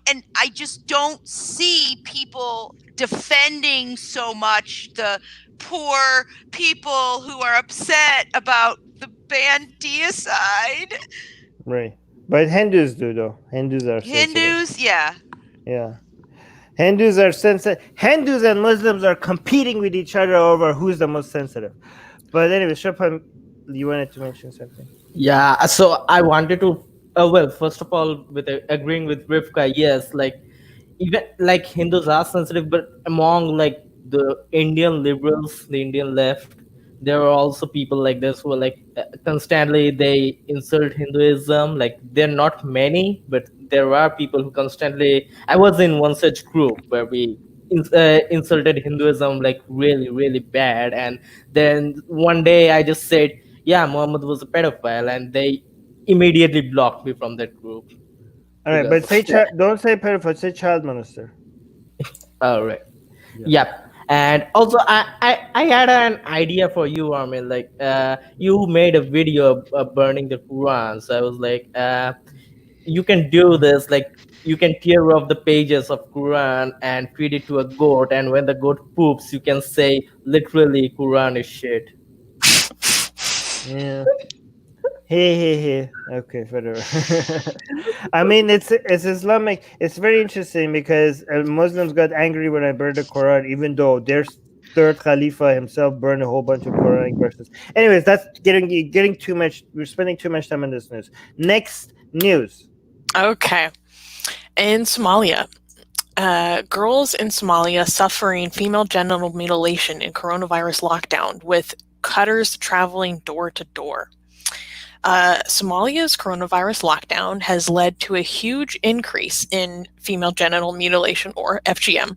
and I just don't see people defending so much the poor people who are upset about the band Deicide. Right. But Hindus do, though. Hindus are Hindus, yeah. Yeah. Hindus are sensitive. Hindus and Muslims are competing with each other over who's the most sensitive. But anyway, Shubham, you wanted to mention something. Yeah, so I wanted to, well, first of all, with agreeing with Rivka, yes, like even like Hindus are sensitive, but among like the Indian liberals, the Indian left, there are also people like this who are like constantly they insult Hinduism. Like they're not many, but there are people who constantly. I was in one such group where we insulted Hinduism like really, really bad, and then one day I just said, "Yeah, Muhammad was a pedophile," and they immediately blocked me from that group All right, because but of that. don't say pedophile, say child molester. All right. Yeah. Yep. And also, I had an idea for you, Armin. Like, you made a video of burning the Quran. So I was like, you can do this. Like, you can tear off the pages of Quran and feed it to a goat. And when the goat poops, you can say, literally, Quran is shit. Yeah. Hey. Okay, whatever. I mean, it's Islamic. It's very interesting because Muslims got angry when I burned the Quran, even though their third Khalifa himself burned a whole bunch of Quranic verses. Anyways, that's getting too much. We're spending too much time on this news. Next news. Okay. In Somalia, girls in Somalia suffering female genital mutilation in coronavirus lockdown, with cutters traveling door to door. Somalia's coronavirus lockdown has led to a huge increase in female genital mutilation, or FGM,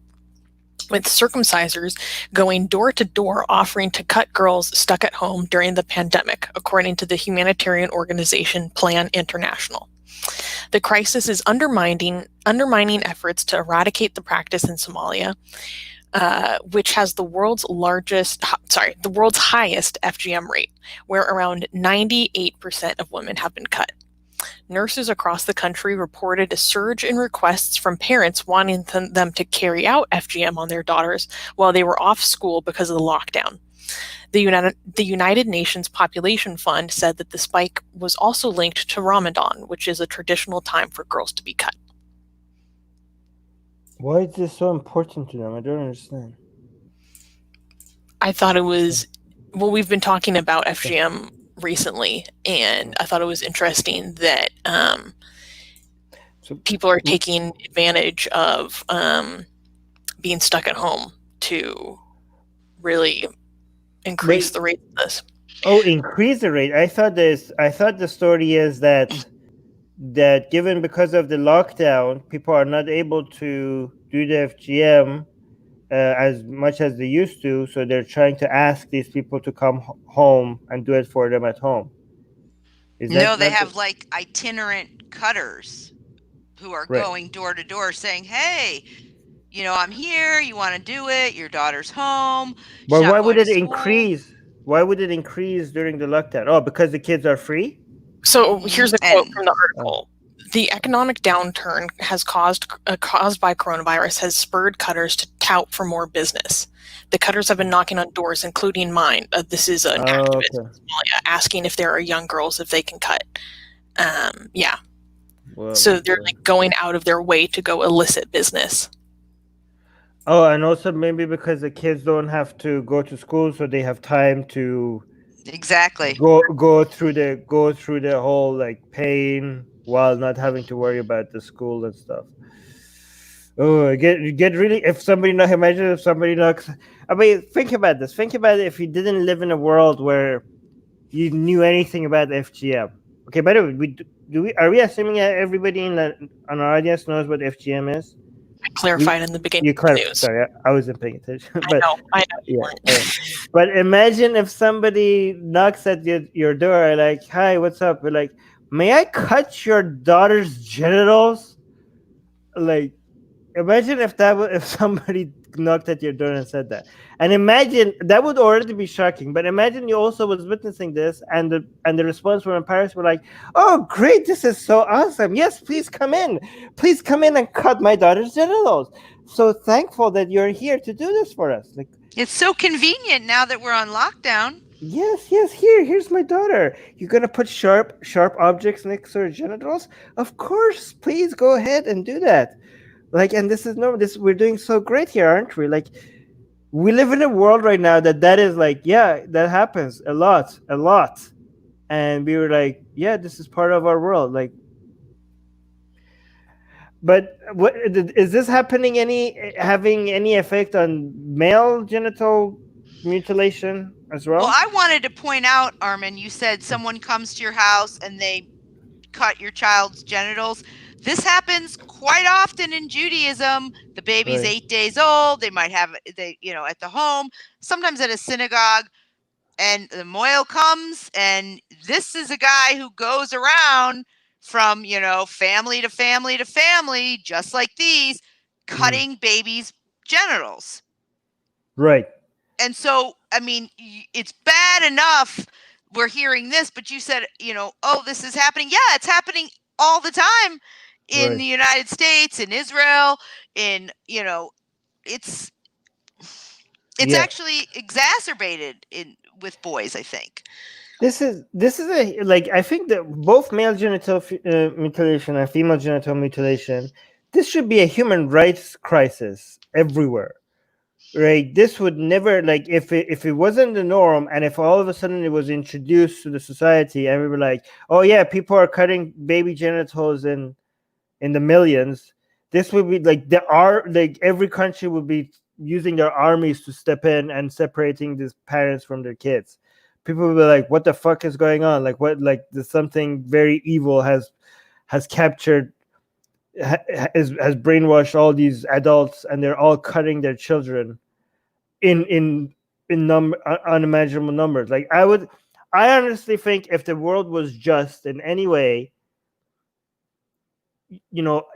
with circumcisers going door to door offering to cut girls stuck at home during the pandemic, according to the humanitarian organization Plan International. The crisis is undermining efforts to eradicate the practice in Somalia, which has the world's highest FGM rate, where around 98% of women have been cut. Nurses across the country reported a surge in requests from parents wanting them to carry out FGM on their daughters while they were off school because of the lockdown. The United Nations Population Fund said that the spike was also linked to Ramadan, which is a traditional time for girls to be cut. Why is this so important to them? I don't understand. I thought it was, well, we've been talking about FGM recently, and I thought it was interesting that people are taking advantage of being stuck at home to really increase the rate of this. Oh, increase the rate. I thought the story is that given because of the lockdown, people are not able to do the FGM, as much as they used to, so they're trying to ask these people to come home and do it for them at home. Is No, that they not have like itinerant cutters who are right? going door to door saying, "Hey, I'm here. You want to do it? Your daughter's home. She's But not why would going to it school." increase? Why would it increase during the lockdown? Oh, because the kids are free? So here's a quote And from the article. The economic downturn caused by coronavirus has spurred cutters to tout for more business. The cutters have been knocking on doors, including mine. This is an activist in Somalia asking if there are young girls if they can cut. Yeah. Well, So they're like going out of their way to go elicit business. oh, and also maybe because the kids don't have to go to school, so they have time to exactly. go through the whole like pain while not having to worry about the school and stuff. Oh, you get really, if somebody knock, imagine if somebody knocks. I mean, think about this. Think about it if you didn't live in a world where you knew anything about FGM. Okay, by the way, are we assuming that everybody on our audience knows what FGM is? I clarified in the beginning You of the clarified. news. Sorry, I wasn't paying attention. But I know. yeah. But imagine if somebody knocks at your door, like, "Hi, what's up?" We're like, "May I cut your daughter's genitals?" Like, imagine if somebody knocked at your door and said that, and imagine that would already be shocking. But imagine you also was witnessing this, and the response from parents were like, "Oh, great! This is so awesome! Yes, please come in and cut my daughter's genitals. So thankful that you're here to do this for us." Like, it's so convenient now that we're on lockdown. Yes, here's my daughter. You're gonna put sharp objects next to her genitals? Of course, please go ahead and do that. Like, and this is normal. We're doing so great here, aren't we? Like, we live in a world right now that is like, yeah, that happens a lot, and we were like, yeah, this is part of our world. Like, but what is this having any effect on male genital mutilation as well? Well, I wanted to point out, Armin, you said someone comes to your house and they cut your child's genitals. This happens quite often in Judaism. The baby's Right. 8 days old. They might have at the home, sometimes at a synagogue, and the moil comes, and this is a guy who goes around from family to family to family, just like these, cutting babies' genitals. Right. And so, I mean, it's bad enough we're hearing this, but you said, oh, this is happening. Yeah, it's happening all the time in the United States, in Israel, it's actually exacerbated with boys, I think. This is a, like, I think that both male genital mutilation and female genital mutilation, this should be a human rights crisis everywhere. Right, this would never, like, if it wasn't the norm, and if all of a sudden it was introduced to the society, and we were like, oh yeah, people are cutting baby genitals in the millions, this would be like every country would be using their armies to step in and separating these parents from their kids. People would be like, what the fuck is going on? Like, what, like, there's something very evil has captured, has brainwashed all these adults, and they're all cutting their children in unimaginable numbers. Like, I honestly think if the world was just in any way,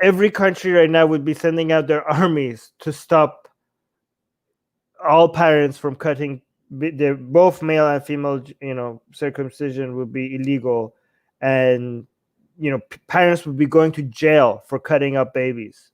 every country right now would be sending out their armies to stop all parents from cutting both male and female. Circumcision would be illegal, and parents would be going to jail for cutting up babies,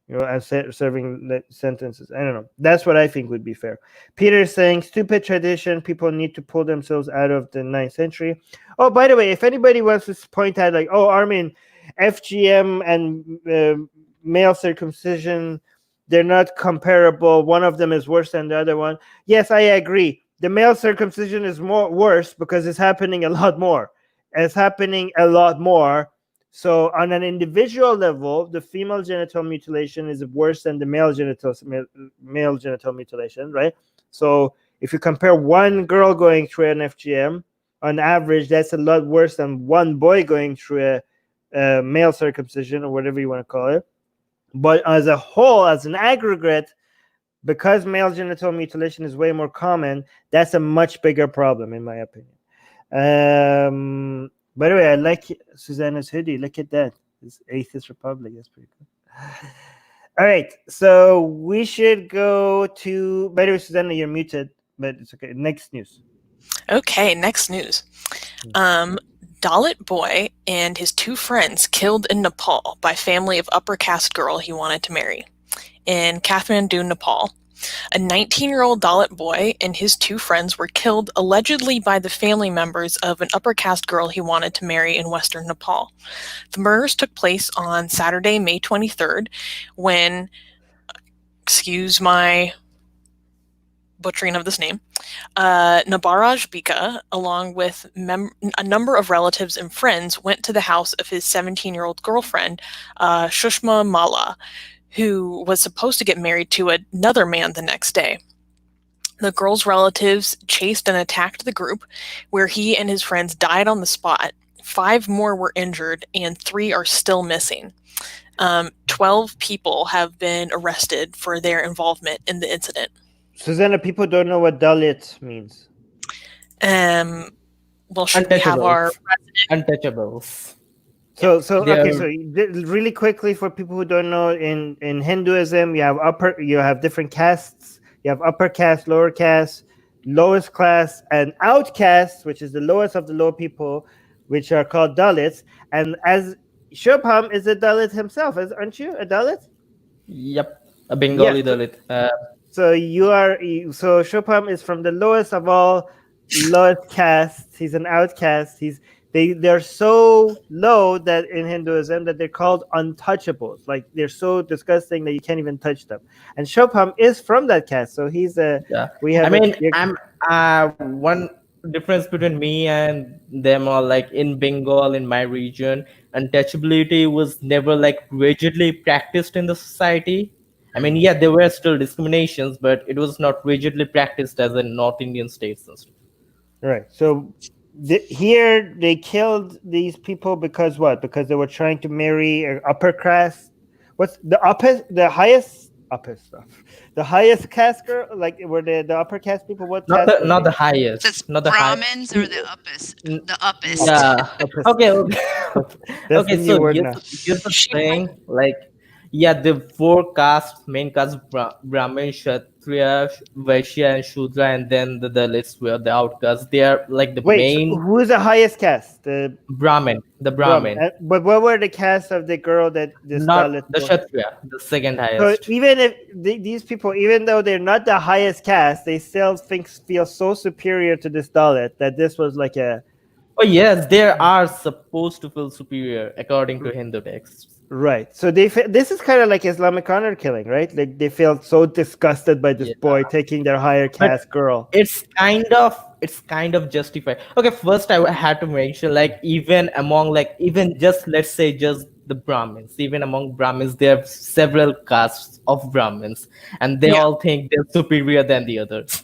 and serving sentences. I don't know. That's what I think would be fair. Peter is saying, stupid tradition. People need to pull themselves out of the 9th century. Oh, by the way, if anybody wants to point out, like, oh, Armin, FGM and male circumcision, they're not comparable. One of them is worse than the other one. Yes, I agree. The male circumcision is worse because it's happening a lot more. It's happening a lot more. So on an individual level, the female genital mutilation is worse than the male genital mutilation, right? So if you compare one girl going through an FGM, on average, that's a lot worse than one boy going through a male circumcision, or whatever you want to call it. But as a whole, as an aggregate, because male genital mutilation is way more common, that's a much bigger problem, in my opinion. By the way, I like Susanna's hoodie. Look at that. It's Atheist Republic. That's pretty cool. All right. So we should go to. By the way, Susanna, you're muted, but it's okay. Next news. Okay, next news. Dalit boy and his 2 friends killed in Nepal by family of upper-caste girl he wanted to marry. In Kathumandu, Nepal, a 19-year-old Dalit boy and his 2 friends were killed allegedly by the family members of an upper-caste girl he wanted to marry in western Nepal. The murders took place on Saturday, May 23rd, when, excuse my butchering of this name, Nabaraj Bika, along with a number of relatives and friends, went to the house of his 17-year-old girlfriend, Shushma Mala, who was supposed to get married to another man the next day. The girl's relatives chased and attacked the group, where he and his friends died on the spot. 5 more were injured, and 3 are still missing. 12 people have been arrested for their involvement in the incident. Susanna, people don't know what Dalit means. Well, should we have our Untouchables. So okay. So really quickly, for people who don't know, in Hinduism, you have different castes. You have upper caste, lower caste, lowest class, and outcasts, which is the lowest of the low people, which are called Dalits. And as Shubham is a Dalit himself, aren't you a Dalit? Yep, a Bengali Dalit. So so Shubham is from the lowest of all lowest castes. He's an outcast. They're so low that in Hinduism that they're called untouchables. Like they're so disgusting that you can't even touch them. And Shubham is from that caste, so he's a. Yeah. We have. I'm one difference between me and them are like in Bengal, in my region, untouchability was never like rigidly practiced in the society. I mean, yeah, there were still discriminations, but it was not rigidly practiced as in North Indian states and stuff. Right. So here they killed these people because what? Because they were trying to marry an upper caste. What's the highest upper stuff? The highest caste girl, like were the upper caste people? What? Not the highest. That's not the Brahmins highest. or the uppest? The uppest. Yeah. Okay. That's Okay. the So new word here's the thing. Like, yeah, the 4 castes, main castes: Brahmin, Kshatriya, Vaishya, and Shudra, and then the Dalits were the outcasts. They are like the main. So who is the highest caste? The Brahmin. The Brahmin. But what were the castes of the girl that this Not Dalit the Kshatriya, the second So highest. even if these people, even though they're not the highest caste, they still feel so superior to this Dalit that this was like a. Oh yes, they are supposed to feel superior according to Hindu texts. Right. So this is kind of like Islamic honor killing, right? Like they felt so disgusted by this boy taking their higher caste girl. It's kind of justified. Okay, first I had to mention, like, even just let's say just the Brahmins, even among Brahmins there are several castes of Brahmins, and they all think they're superior than the others.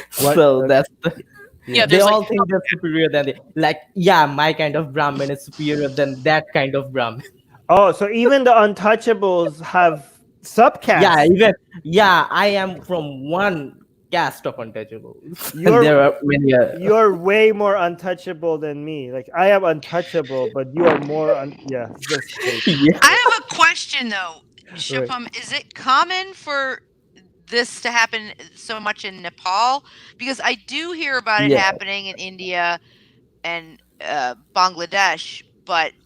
So that's they all think they're superior than my kind of Brahmin is superior than that kind of Brahmin. Oh, so even the untouchables have subcastes. I am from one caste of untouchable. There are many. You're way more untouchable than me. Like I am untouchable, but you are more. I have a question though, Shubham. Is it common for this to happen so much in Nepal? Because I do hear about it happening in India and Bangladesh,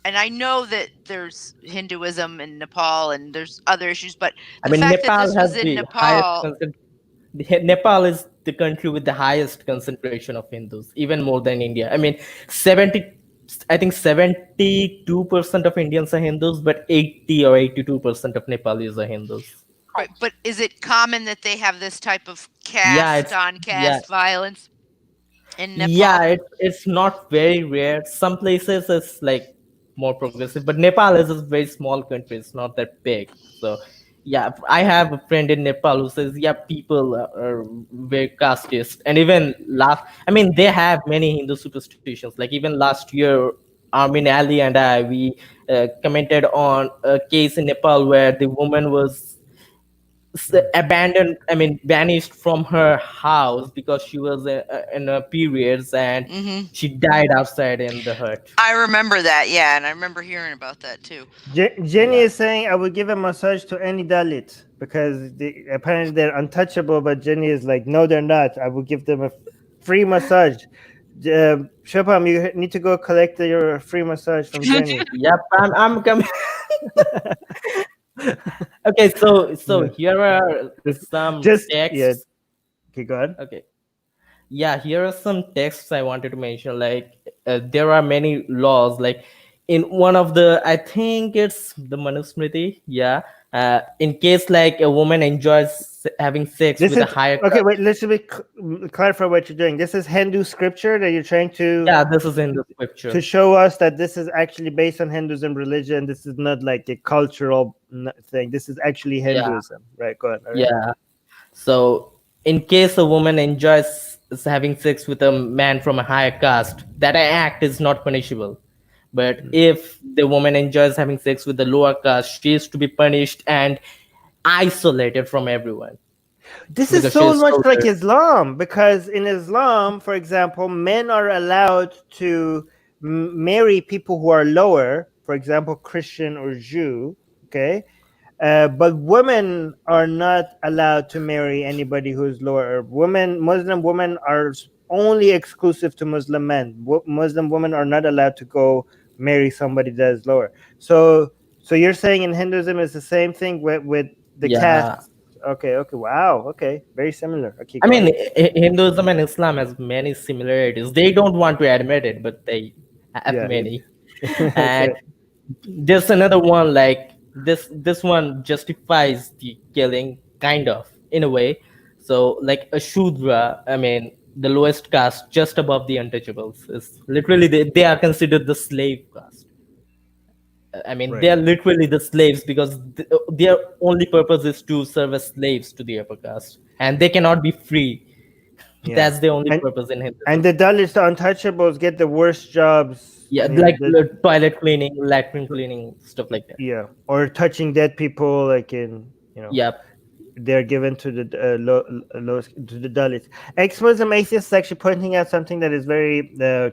and I know that there's Hinduism in Nepal and there's other issues, but the fact Nepal that this has was in the Nepal. Nepal is the country with the highest concentration of Hindus, even more than India. I mean, 72% of Indians are Hindus, but 80 or 82% of Nepalis are Hindus. Right, but is it common that they have this type of caste on caste violence in Nepal? Yeah, it's not very rare. Some places it's like more progressive, but Nepal is a very small country. It's not that big. So yeah, I have a friend in Nepal who says, people are very casteist. And even they have many Hindu superstitions. Like even last year, Armin Ali and we commented on a case in Nepal where the woman was Mm. abandoned, I mean banished from her house because she was in her periods, and Hmm. she died outside in the hut. I remember that, yeah, and I remember hearing about that too. Jenny Yeah. is saying I would give a massage to any Dalit because apparently they're untouchable, but Jenny is like, no, they're not. I will give them a free massage. Shopam, you need to go collect your free massage from Jenny. Yep, I'm coming. Okay, so Yeah. here are Just, some just yeah. texts. Okay, go on. Okay, yeah, here are some texts I wanted to mention. Like, there are many laws. Like, in one of the, I think it's the Manusmriti. Yeah, in case like a woman enjoys having sex This with a is higher okay. caste. Wait, let's clarify what you're doing. This is Hindu scripture that you're trying Yeah, this is in the scripture. to show us that this is actually based on Hinduism religion. This is not like a cultural thing. This is actually Yeah, Hinduism, right? Go on. All right. yeah. So, in case a woman enjoys having sex with a man from a higher caste, that act is not punishable. But Mm. if the woman enjoys having sex with the lower caste, she is to be punished and isolated from everyone This is because she so is much so like rare. Islam because in Islam, for example, men are allowed to marry people who are lower, for example, Christian or Jew. Okay, but women are not allowed to marry anybody who's lower. Muslim women are only exclusive to Muslim men. Muslim women are not allowed to go marry somebody that is lower. So you're saying in Hinduism is the same thing with the Yeah. castes. Okay, okay, wow, okay, very similar. Okay, I go mean, on. Hinduism and Islam has many similarities. They don't want to admit it, but they have Yeah. many. And Okay. there's another one like this one justifies the killing kind of in a way. So like a Shudra, I mean the lowest caste just above the untouchables is literally they are considered the slave caste. I mean they Right. are literally the slaves because their only purpose is to serve as slaves to the upper caste, and they cannot be free. Yeah. That's the only And purpose in and Hinduism. the Dalits, the untouchables, get the worst jobs. Yeah, You know, like toilet cleaning, latrine cleaning, stuff like that. yeah, or touching dead people, like in Yeah. they're given to the to the Dalits. Ex-Muslim atheists is actually pointing out something that is very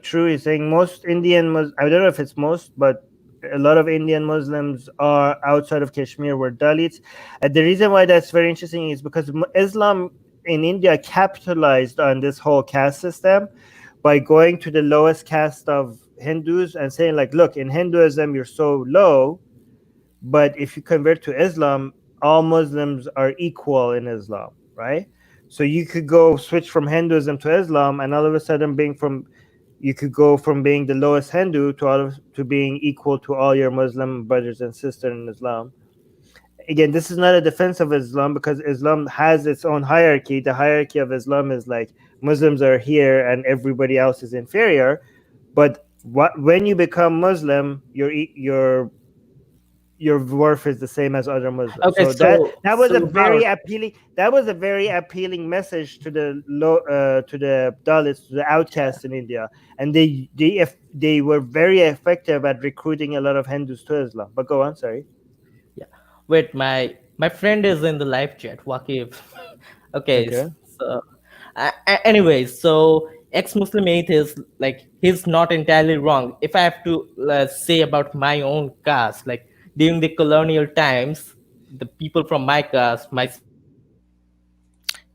true. He's saying most I don't know if it's most, but a lot of Indian Muslims are outside of Kashmir were Dalits. And the reason why that's very interesting is because Islam in India capitalized on this whole caste system by going to the lowest caste of Hindus and saying like, look, in Hinduism you're so low, but if you convert to Islam, all Muslims are equal in Islam, right? So you could go switch from Hinduism to Islam, and all of a sudden, you could go from being the lowest Hindu to being equal to all your Muslim brothers and sisters in Islam. Again, this is not a defense of Islam because Islam has its own hierarchy. The hierarchy of Islam is like Muslims are here and everybody else is inferior. But when you become Muslim, your worth is the same as other Muslims. Okay, So that was a so how? very appealing message to to the Dalits, to the outcasts in India, and they were very effective at recruiting a lot of Hindus to Islam. But go on, sorry. Yeah. Wait, my friend is in the live chat. Waqif. Okay, Okay. so anyways, so ex-Muslim atheist, like he's not entirely wrong. If I have to say about my own caste, like during the colonial times, the people from my caste, my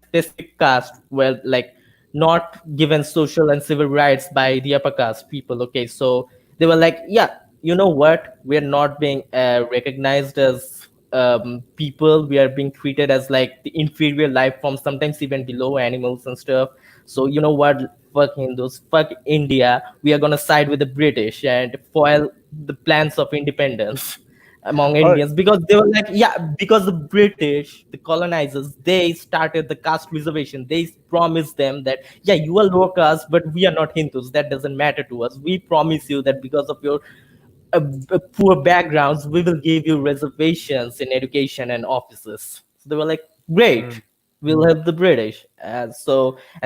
specific caste, were like not given social and civil rights by the upper caste people. Okay, so they were like, yeah, you know what? We're not being recognized as people. We are being treated as like the inferior life forms, sometimes even below animals and stuff. So you know what? Fuck Hindus, fuck India. We are gonna side with the British and foil the plans of independence among Oh, Indians because they were like, yeah, because the British, the colonizers, they started the caste reservation. They promised them that, yeah, you are lower caste, but we are not Hindus. That doesn't matter to us. We promise you that because of your poor backgrounds, we will give you reservations in education and offices. So they were like, great, mm, we'll help the British. And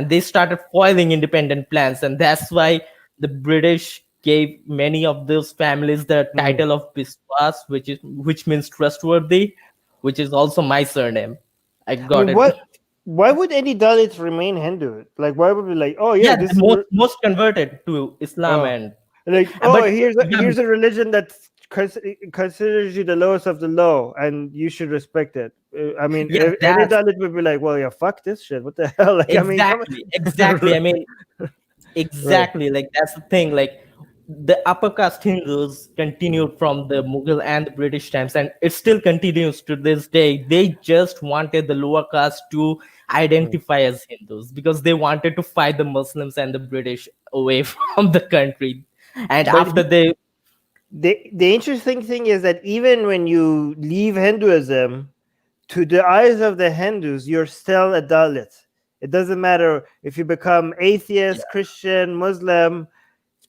they started foiling independent plans, and that's why the British gave many of those families the mm. title of Biswas, which means trustworthy, which is also my surname. I I got mean, it. what? Why would any Dalits remain Hindu? Like, why would be like, oh yeah, Yeah, this the is most converted to Islam, oh, and like but oh yeah, here's a religion that considers you the lowest of the low, and you should respect it. I mean, yeah, any that's Dalit would be like, well, yeah, fuck this shit. What the hell? Like, I mean, come exactly. I mean, right. exactly, like that's the thing. Like the upper caste Hindus continued from the Mughal and the British times, and it still continues to this day. They just wanted the lower caste to Mm. identify as Hindus because they wanted to fight the Muslims and the British away from the country. And But after they, the interesting thing is that even when you leave Hinduism, to the eyes of the Hindus, you're still a Dalit. It doesn't matter if you become yeah, atheist, Christian, Muslim.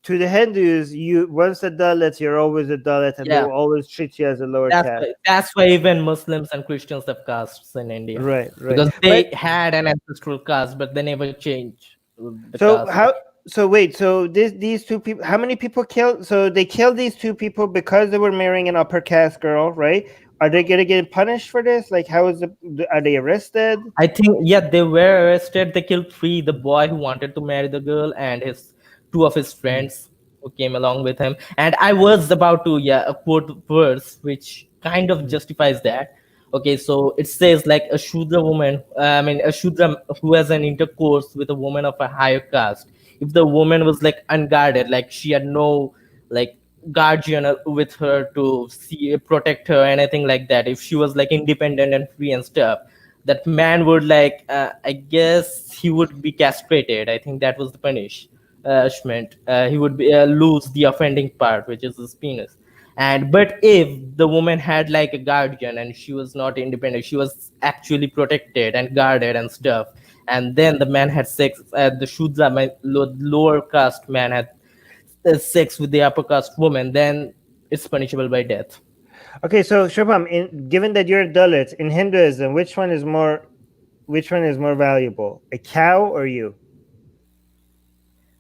To the Hindus, you once a Dalit, you're always a Dalit, and they yeah, will always treat you as a lower caste. that's why even Muslims and Christians have castes in India Right, right. because But they had an ancestral caste, but they never changed the so caste. how? So wait. So these two people. How many people killed? So they killed these two people because they were marrying an upper caste girl, right? Are they gonna get punished for this? Like, how is the? Are they arrested? I think yeah, they were arrested. They killed three: the boy who wanted to marry the girl and his two of his Mm, friends who came along with him. And I was about to quote verse which kind of mm, justifies that. Okay, so it says like a Shudra woman, I mean a Shudra who has an intercourse with a woman of a higher caste. If the woman was like unguarded, like she had no like guardian with her to see protect her, anything like that, if she was like independent and free and stuff, that man would like I guess he would be castrated. I think that was the punishment. He would lose the offending part, which is his penis. And but if the woman had like a guardian and she was not independent, she was actually protected and guarded and stuff, and then the man had sex, the shudra lower caste man had sex with the upper caste woman, then it's punishable by death. Okay, so Shubham, given that you're a Dalit in Hinduism, which one is more valuable, a cow or you?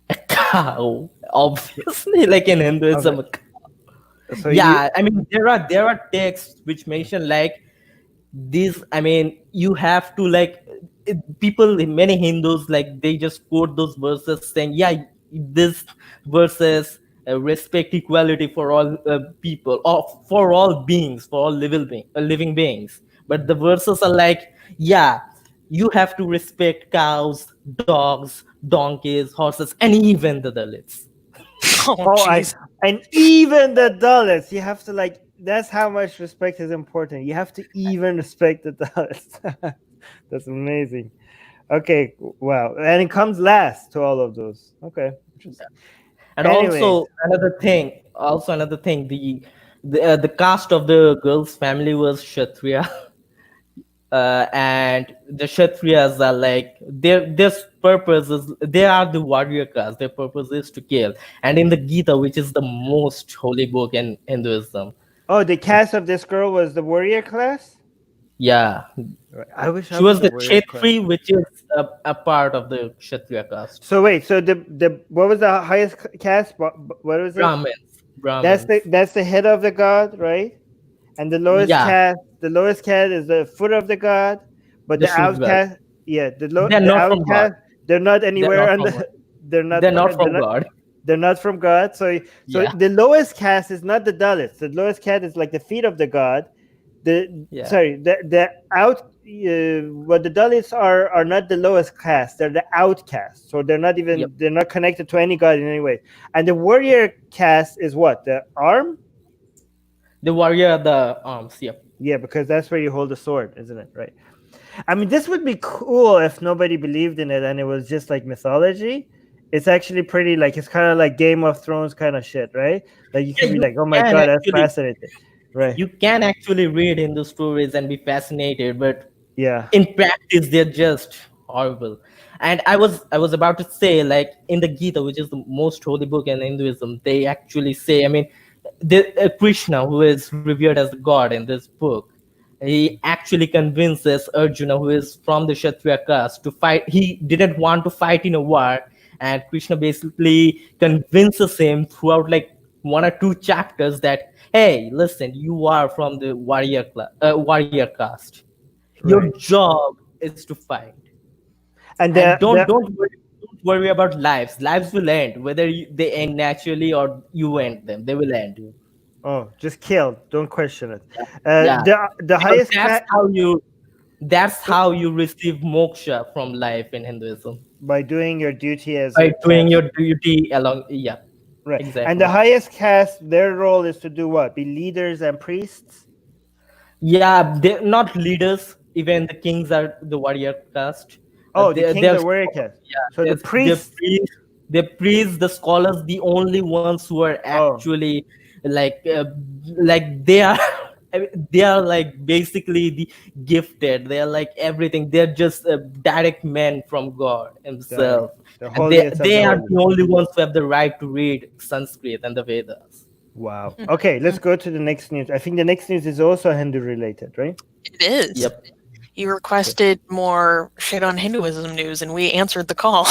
A cow, obviously, like in Okay, Hinduism. so you Yeah, I mean there are texts which mention like these. I mean you have to like people, many Hindus, like they just quote those verses saying yeah, this verses respect equality for all people, or for all beings, for all living beings. But the verses are like yeah, you have to respect cows, dogs, donkeys, horses, and even the Dalits. Oh, oh I jeez. and even the Dalits, you have to like. That's how much respect is important. You have to even respect the Dalits. That's amazing. Okay, wow, and it comes last to all of those. Okay, interesting. And Anyways, another thing, the caste of the girl's family was Kshatriya. And the Kshatriyas are like their purpose is they are the warrior caste. Their purpose is to kill. And in the Gita, which is the most holy book in Hinduism, oh, the cast of this girl was the warrior class. yeah, Right. I wish I she was was a the warrior class. Kshetri, which is a part of the Kshatriya caste. So wait, so the what was the highest caste? What was it? Brahmins, Brahmins, That's the head of the god, right? And yeah, the lowest caste is the foot of the god, but the the Shudras. outcast, yeah, They're the not from God. outcast, they're not They're anywhere not on from God. the they're not They're not from God. they're not from God. So Yeah, the lowest caste is not the Dalits. The lowest caste is like the feet of the god. The yeah, sorry, the out what the Dalits are not the lowest caste. They're the outcast. So yep. they're not connected to any god in any way. And the warrior caste is what? The arm? The warrior, the arms. Yep. Yeah, because that's where you hold the sword, isn't it? Right. I mean, this would be cool if nobody believed in it and it was just like mythology. It's actually pretty like it's kind of like Game of Thrones kind of shit, right? Like you Yeah, can be like, oh my god, that's fascinating, right? you can actually read Hindu stories and be fascinated, but Yeah. in practice they're just horrible. And I was about to say, like in the Gita, which is the most holy book in Hinduism, they actually say, I mean, Krishna, who is revered as the god in this book, he actually convinces Arjuna, who is from the Kshatriya caste, to fight. He didn't want to fight in a war, and Krishna basically convinces him throughout like one or two chapters that, hey, listen, you are from the warrior caste. Your Right. job is to find. And And the don't worry about lives. Lives will end, whether they end naturally or you end them. They will end. oh, just kill. Don't question it. Yeah, The because highest cat that's how you receive moksha from life in Hinduism, by doing your duty as by a doing caste. your duty along. Yeah, Right. And the exactly. highest caste, their role is to do what? Be leaders and priests? Yeah, they're not leaders. Even the kings are the warrior caste. Oh, the kings They're are warrior caste. So yeah, the priests. the priests, the scholars, the only ones who are Oh, actually like they are. I mean, they are like basically the gifted. They are like everything. They're just direct men from God the Himself, the and holiest of the they are holy. the only ones who have the right to read Sanskrit and the Vedas. Wow. Okay, let's go to the next news. I think the next news is also Hindu related, right? It is. Yep. You requested more shit on Hinduism news, and we answered the call.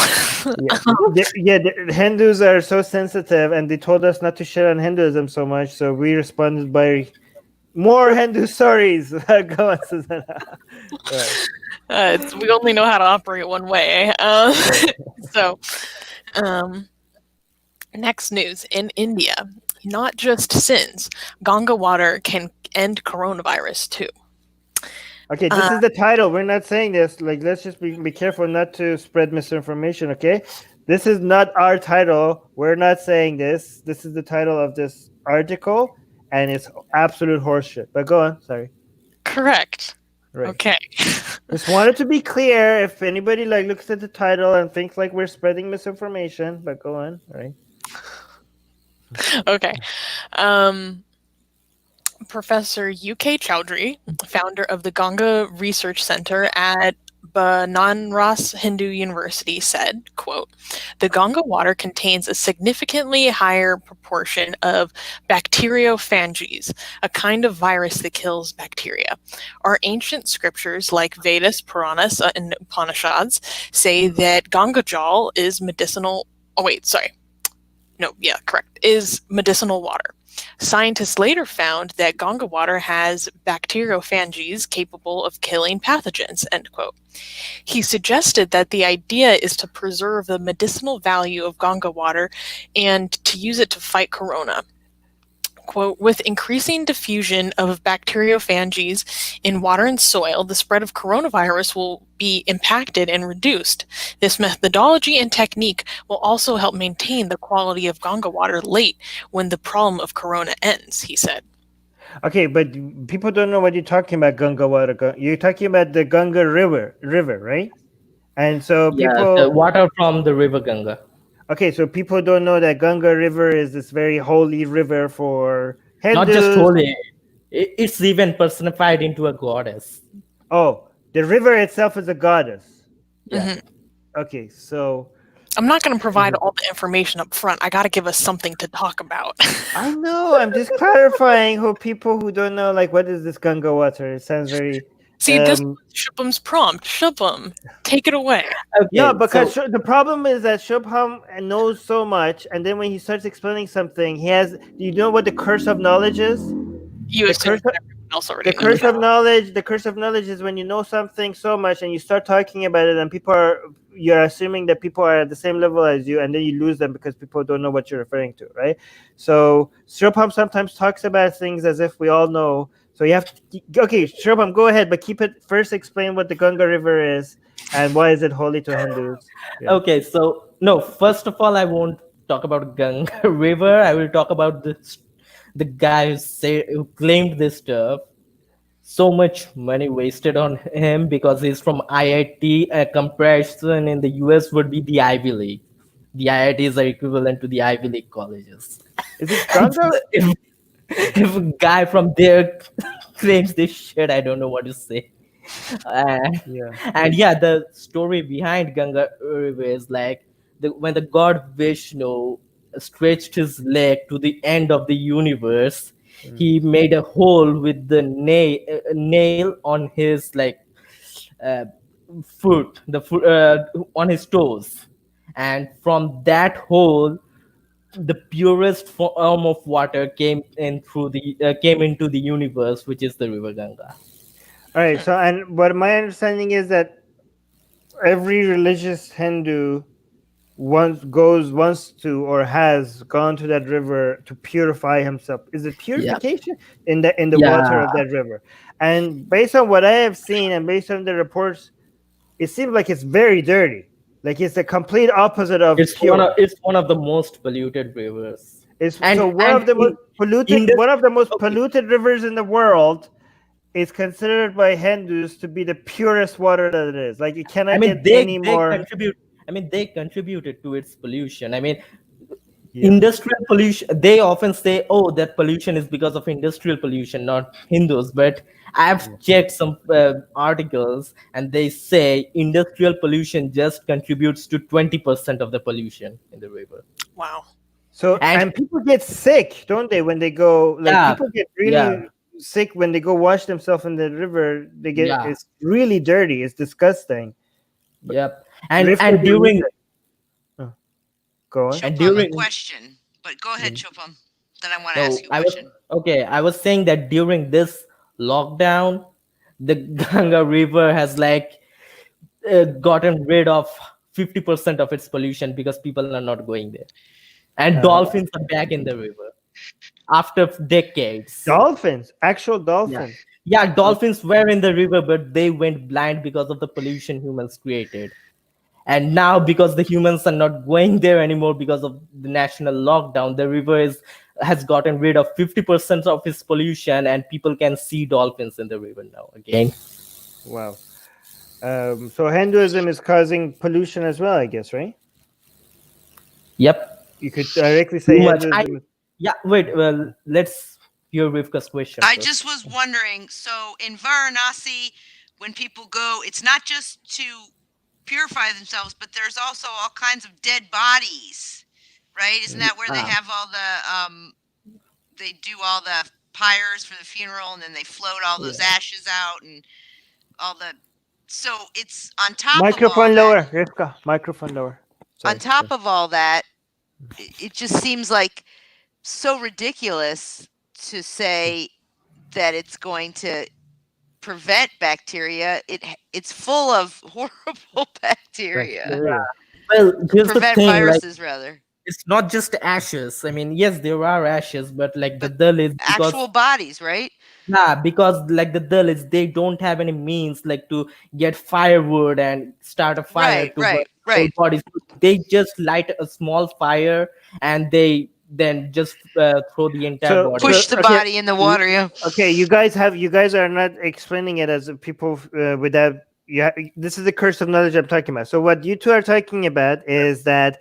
Yeah, the Hindus are so sensitive, and they told us not to shit on Hinduism so much. So we responded by more Hindu stories. Go on, Susanna. Right. We only know how to operate one way. So, um, next news in India, not just sins, Ganga water can end coronavirus too. Okay, this is the title. We're not saying this. Like, let's just be careful not to spread misinformation. Okay, this is not our title. We're not saying this. This is the title of this article, and it's absolute horseshit. But go on. Sorry. Correct. Right. Okay. Just wanted to be clear. If anybody like looks at the title and thinks like we're spreading misinformation, but go on. All right. Okay. Professor UK Chowdhury, founder of the Ganga Research Center at Banaras Hindu University, said, quote, "The Ganga water contains a significantly higher proportion of bacteriophages, a kind of virus that kills bacteria. Our ancient scriptures like Vedas, Puranas, and Upanishads say that Ganga Jal is medicinal. Oh, wait, sorry. No, yeah, correct. Is medicinal water. Scientists later found that Ganga water has bacteriophages capable of killing pathogens," end quote. He suggested that the idea is to preserve the medicinal value of Ganga water and to use it to fight corona. Quote, "With increasing diffusion of bacteriophages in water and soil, the spread of coronavirus will be impacted and reduced. This methodology and technique will also help maintain the quality of Ganga water late when the problem of corona ends," he said. Okay, but people don't know what you're talking about. Ganga water. You're talking about the Ganga river, right? And so Yeah, the people. water from the river Ganga. Okay, so people don't know that Ganga River is this very holy river for Not just Hindus. holy, it's even personified into a goddess. Oh, the river itself is a goddess. Yeah. Mhm. Okay, so I'm not going to provide all the information up front. I got to give us something to talk about. I know. I'm just clarifying who people who don't know, like, what is this Ganga water? It sounds very. See, this was Shubham's prompt. Shubham, take it away. Okay, No, because so the problem is that Shubham knows so much, and then when he starts explaining something, he has. Do you know what the curse of knowledge is? You The assume curse. everyone else already The knows. curse of knowledge is when you know something so much and you start talking about it, and you're assuming that people are at the same level as you, and then you lose them because people don't know what you're referring to, right? So Shobham sometimes talks about things as if we all know. So you have to, okay, Shobham, go ahead, but keep it first. Explain what the Ganga River is and why is it holy to Hindus. Yeah. okay, so no, first of all, I won't talk about Ganga River. I will talk about the guy who claimed this stuff. So much money wasted on him because he's from IIT. A comparison in the US would be the Ivy League. The IITs are equivalent to the Ivy League colleges. Is it Ganga? If a guy from there claims this shit, I don't know what to say. Uh, Yeah. and yeah, the story behind Ganga River is like when the god Vishnu stretched his leg to the end of the universe, he made a hole with the nail on his like uh, on his toes, and from that hole the purest form of water came into the universe, which is the river Ganga. All right. So, and what my understanding is that every religious Hindu wants to or has gone to that river to purify himself. Is it Yeah, purification in the water yeah. of that river? And based on what I have seen and based on the reports, it seems like it's very dirty. Like it's the complete opposite of pure. It's one of the most polluted rivers, It's so one and of the most polluted in this, one of the most okay, polluted rivers in the world is considered by Hindus to be the purest water that it is. Like it I cannot mean get any they more. contribute. I mean they contributed to its pollution. I mean Yeah. industrial pollution. They often say, "Oh, that pollution is because of industrial pollution, not Hindus." But I've checked some articles, and they say industrial pollution just contributes to 20% of the pollution in the river. Wow. So And and people get sick, don't they, when they go? Like yeah, people get yeah, really sick when they go wash themselves in the river. They get yeah, it's really dirty. It's disgusting. But yep. Rifka, And do you during oh, go on. and Chopam, a during question. But go ahead, Chopam. Then I want to ask no, you a I was question. okay. I was saying that during this lockdown, the Ganga River has like gotten rid of 50% of its pollution because people are not going there, and Uh, dolphins are back in the river after decades. Dolphins, actual Yeah, dolphins. yeah, dolphins were in the river, but they went blind because of the pollution humans created. And now, because the humans are not going there anymore because of the national lockdown, the river is has gotten rid of 50% of its pollution, and people can see dolphins in the river now again. Wow. So Hinduism is causing pollution as well, I guess, right? Yep, You could directly too say much. Hinduism. Yeah, wait. Well, let's hear Rivka's question I first. just was wondering, so in Varanasi, when people go, it's not just to purify themselves, but there's also all kinds of dead bodies, right? Isn't that where they Ah, have all the they do all the pyres for the funeral, and then they float all those yeah. ashes out and all the. So it's on top of all Microphone that. lower, Rivka. Microphone lower. On Sorry. top of all that, it just seems like so ridiculous to say that it's going to prevent bacteria. It's full of horrible bacteria. Bacteria. Well, here's the Prevent thing. Like, viruses, rather. it's not just ashes. I mean, yes, there are ashes, but like the But Dalits, because actual bodies, right? yeah, because like the Dalits, they don't have any means like to get firewood and start a fire Right, to burn right, their whole right. bodies. They just light a small fire and they then just throw the entire So, body. Push the okay, body in the water, yeah. okay. You guys are not explaining it as people without. Yeah, this is the curse of knowledge I'm talking about. So, what you two are talking about is that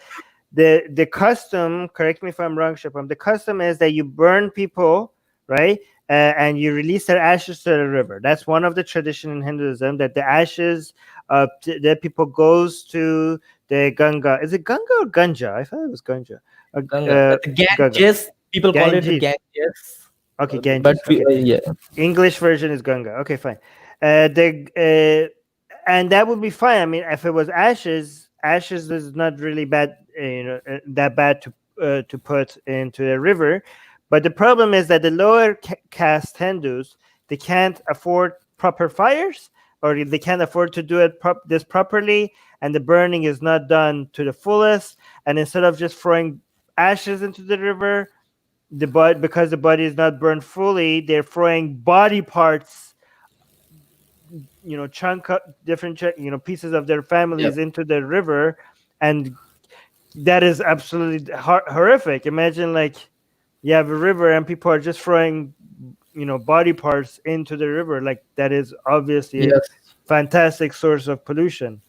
the custom. Correct me if I'm wrong, Shapam. The custom is that you burn people, right? And you release their ashes to the river. That's one of the tradition in Hinduism. That the ashes of the people goes to the Ganga. Is it Ganga or Ganja? I thought it was Ganja. Ganga. But the Ganga. Ganges, people call it the Ganges. Ganges. Okay, But Ganges. we, Okay. yeah, English version is Ganga. Okay, fine. And that would be fine. I mean, if it was ashes, ashes is not really bad. That bad to put into the river. But the problem is that the lower caste Hindus, they can't afford proper fires, or they can't afford to do this properly, and the burning is not done to the fullest. And instead of just throwing ashes into the river, because the body is not burned fully, they're throwing body parts, different pieces of their yeah, families into the river, and that is absolutely horrific. Imagine, like, you have a river and people are just throwing body parts into the river. Like, that is obviously a yes, fantastic source of pollution,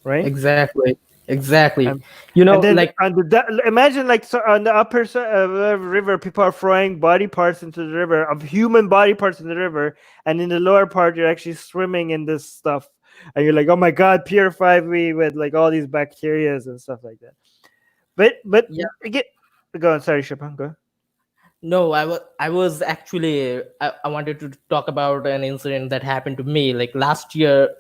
right? exactly, exactly. Um, You know, and then like imagine, like, so on the upper side of the river, people are throwing body parts into the river, of human body parts in the river, and in the lower part, you're actually swimming in this stuff, and you're like, oh my god, purify me with like all these bacterias and stuff like that. But yeah. again, go on. Sorry, Shapan, go. No, I was actually I wanted to talk about an incident that happened to me. Like last year,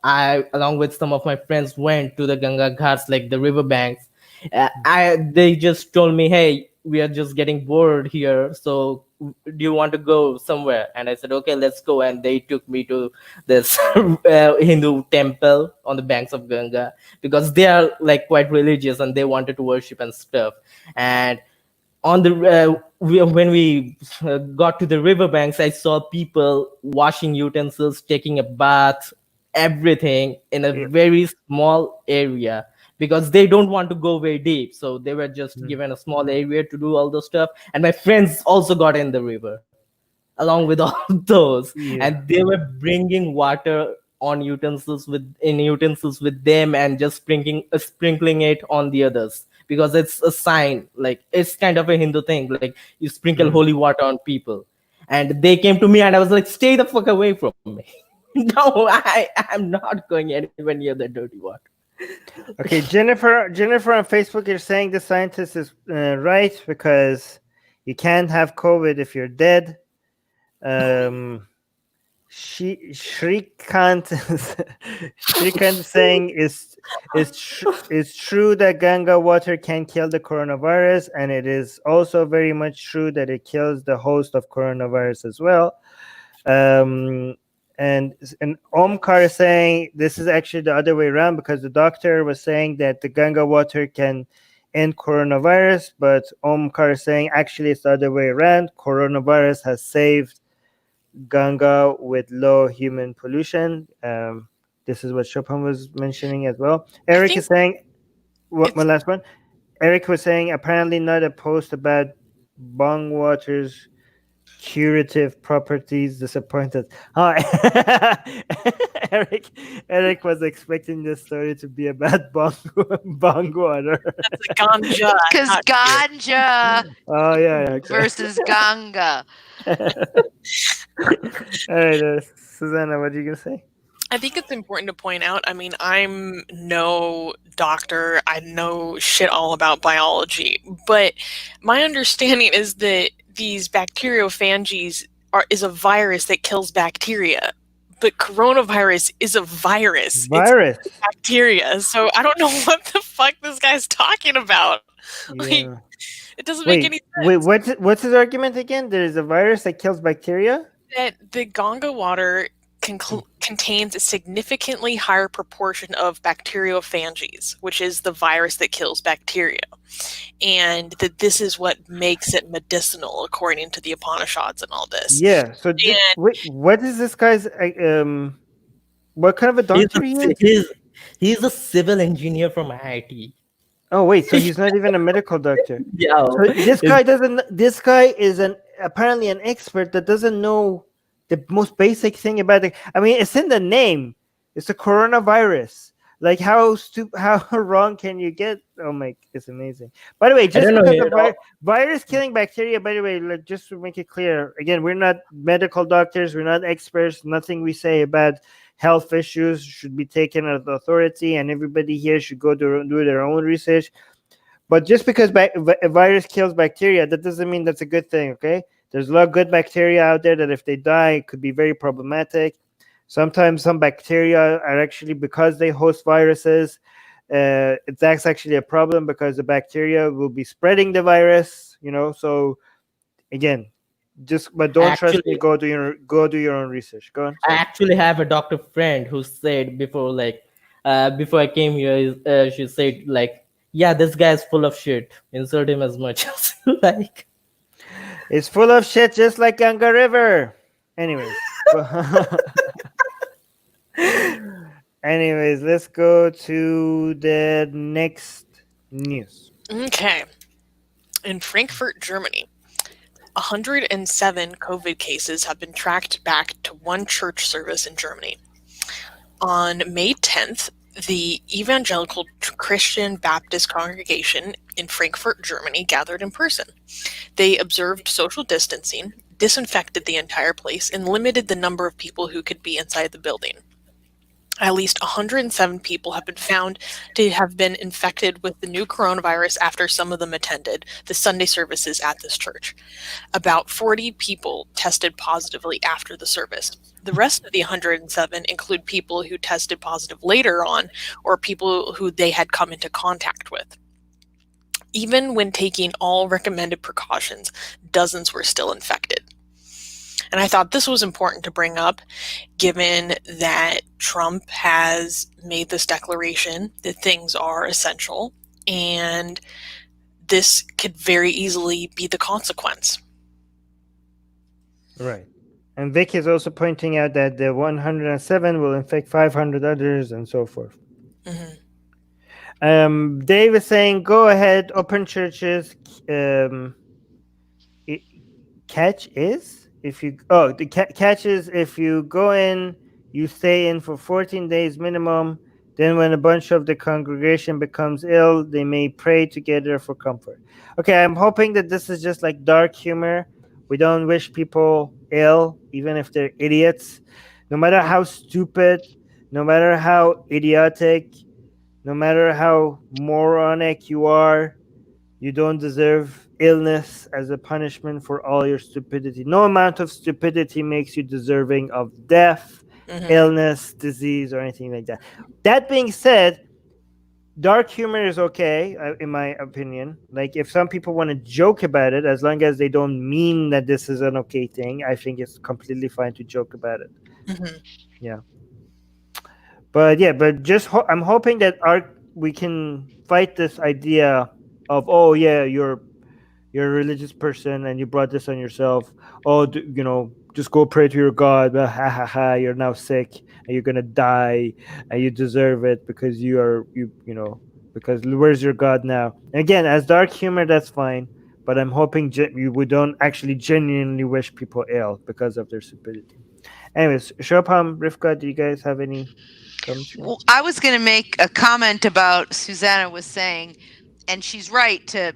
I along with some of my friends went to the Ganga Ghats, like the riverbanks. I They just told me, "Hey, we are just getting bored here, so do you want to go somewhere? And I said, okay, let's go. And they took me to this Hindu temple on the banks of Ganga, because they are like quite religious and they wanted to worship and stuff. And on the when we got to the riverbanks, I saw people washing utensils, taking a bath, everything in a Yeah. very small area, because they don't want to go very deep, so they were just Mm. given a small area to do all those stuff. And my friends also got in the river along with all those, Yeah. and they were bringing water on utensils with them, and just sprinkling it on the others, because it's a sign, like it's kind of a Hindu thing, like you sprinkle Mm. holy water on people. And they came to me and I was like, stay the fuck away from me. No, I'm not going anywhere near the dirty water. Okay, Jennifer on Facebook is saying the scientist is right, because you can't have COVID if you're dead. Shrikant Shrikant is saying is true that Ganga water can kill the coronavirus, and it is also very much true that it kills the host of coronavirus as well. And Omkar is saying this is actually the other way around, because the doctor was saying that the Ganga water can end coronavirus, but Omkar is saying actually it's the other way around. Coronavirus has saved Ganga with low human pollution. This is what Chopin was mentioning as well. Eric is saying, one last one. Eric was saying apparently not a post about bong water's curative properties. Disappointed. Hi. Eric was expecting this story to be about bong water. That's a ganja. Because ganja Oh yeah, okay. versus Ganga. All right, Susanna, what are you gonna say? I think it's important to point out, I mean, I'm no doctor. I know shit all about biology, but my understanding is that these bacteriophages is a virus that kills bacteria. But coronavirus is a virus. Virus. It's bacteria. So I don't know what the fuck this guy's talking about. Like, Yeah. it doesn't make any sense. Wait, what's his argument again? There's a virus that kills bacteria? That the Ganga water contains a significantly higher proportion of bacteriophages, which is the virus that kills bacteria. And that this is what makes it medicinal, according to the Upanishads and all this. Yeah. So wait, what is this guy's what kind of a doctor he is? He's a civil engineer from IIT. Oh wait, so he's not even a medical doctor. Yeah. So this guy is apparently an expert that doesn't know the most basic thing about it. I mean, it's in the name. It's the coronavirus. Like how wrong can you get? Oh my, it's amazing. By the way, just because the virus killing bacteria, by the way, like, just to make it clear, again, we're not medical doctors, we're not experts. Nothing we say about health issues should be taken as authority, and everybody here should go do their own research. But just because a virus kills bacteria, that doesn't mean that's a good thing, okay? There's a lot of good bacteria out there that if they die, it could be very problematic. Sometimes some bacteria are actually, because they host viruses, that's actually a problem, because the bacteria will be spreading the virus, So again, but don't trust me. Go do your own research. Go on. I actually have a doctor friend who said before I came here, she said like, yeah, this guy's full of shit. Insert him as much as you like. It's full of shit, just like Ganga River. Anyways. Anyways, let's go to the next news. Okay. In Frankfurt, Germany, 107 COVID cases have been tracked back to one church service in Germany. On May 10th, the Evangelical Christian Baptist congregation in Frankfurt, Germany, gathered in person. They observed social distancing, disinfected the entire place, and limited the number of people who could be inside the building. At least 107 people have been found to have been infected with the new coronavirus after some of them attended the Sunday services at this church. About 40 people tested positively after the service. The rest of the 107 include people who tested positive later on, or people who they had come into contact with. Even when taking all recommended precautions, dozens were still infected. And I thought this was important to bring up, given that Trump has made this declaration that things are essential, and this could very easily be the consequence. Right. And Vic is also pointing out that the 107 will infect 500 others and so forth. Dave is saying, go ahead, open churches. Catch is if you the catch is if you go in, you stay in for 14 days minimum. Then, when a bunch of the congregation becomes ill, they may pray together for comfort. Okay, I'm hoping that this is just like dark humor. We don't wish people ill, even if they're idiots. No matter how stupid, no matter how idiotic, no matter how moronic you are, you don't deserve illness as a punishment for all your stupidity. No amount of stupidity makes you deserving of death, illness, disease, or anything like that. That being said, dark humor is okay, in my opinion. Like, if some people want to joke about it, as long as they don't mean that this is an okay thing, I think it's completely fine to joke about it. Yeah. But yeah, but just I'm hoping that we can fight this idea of, oh yeah, you're a religious person and you brought this on yourself. Oh, just go pray to your God. Ha ha ha! You're now sick and you're gonna die, and you deserve it because because where's your God now? And again, as dark humor, that's fine. But I'm hoping we don't actually genuinely wish people ill because of their stupidity. Anyways, Shopam, Rivka, do you guys have any comments? Well, I was going to make a comment about Susanna was saying, and she's right to,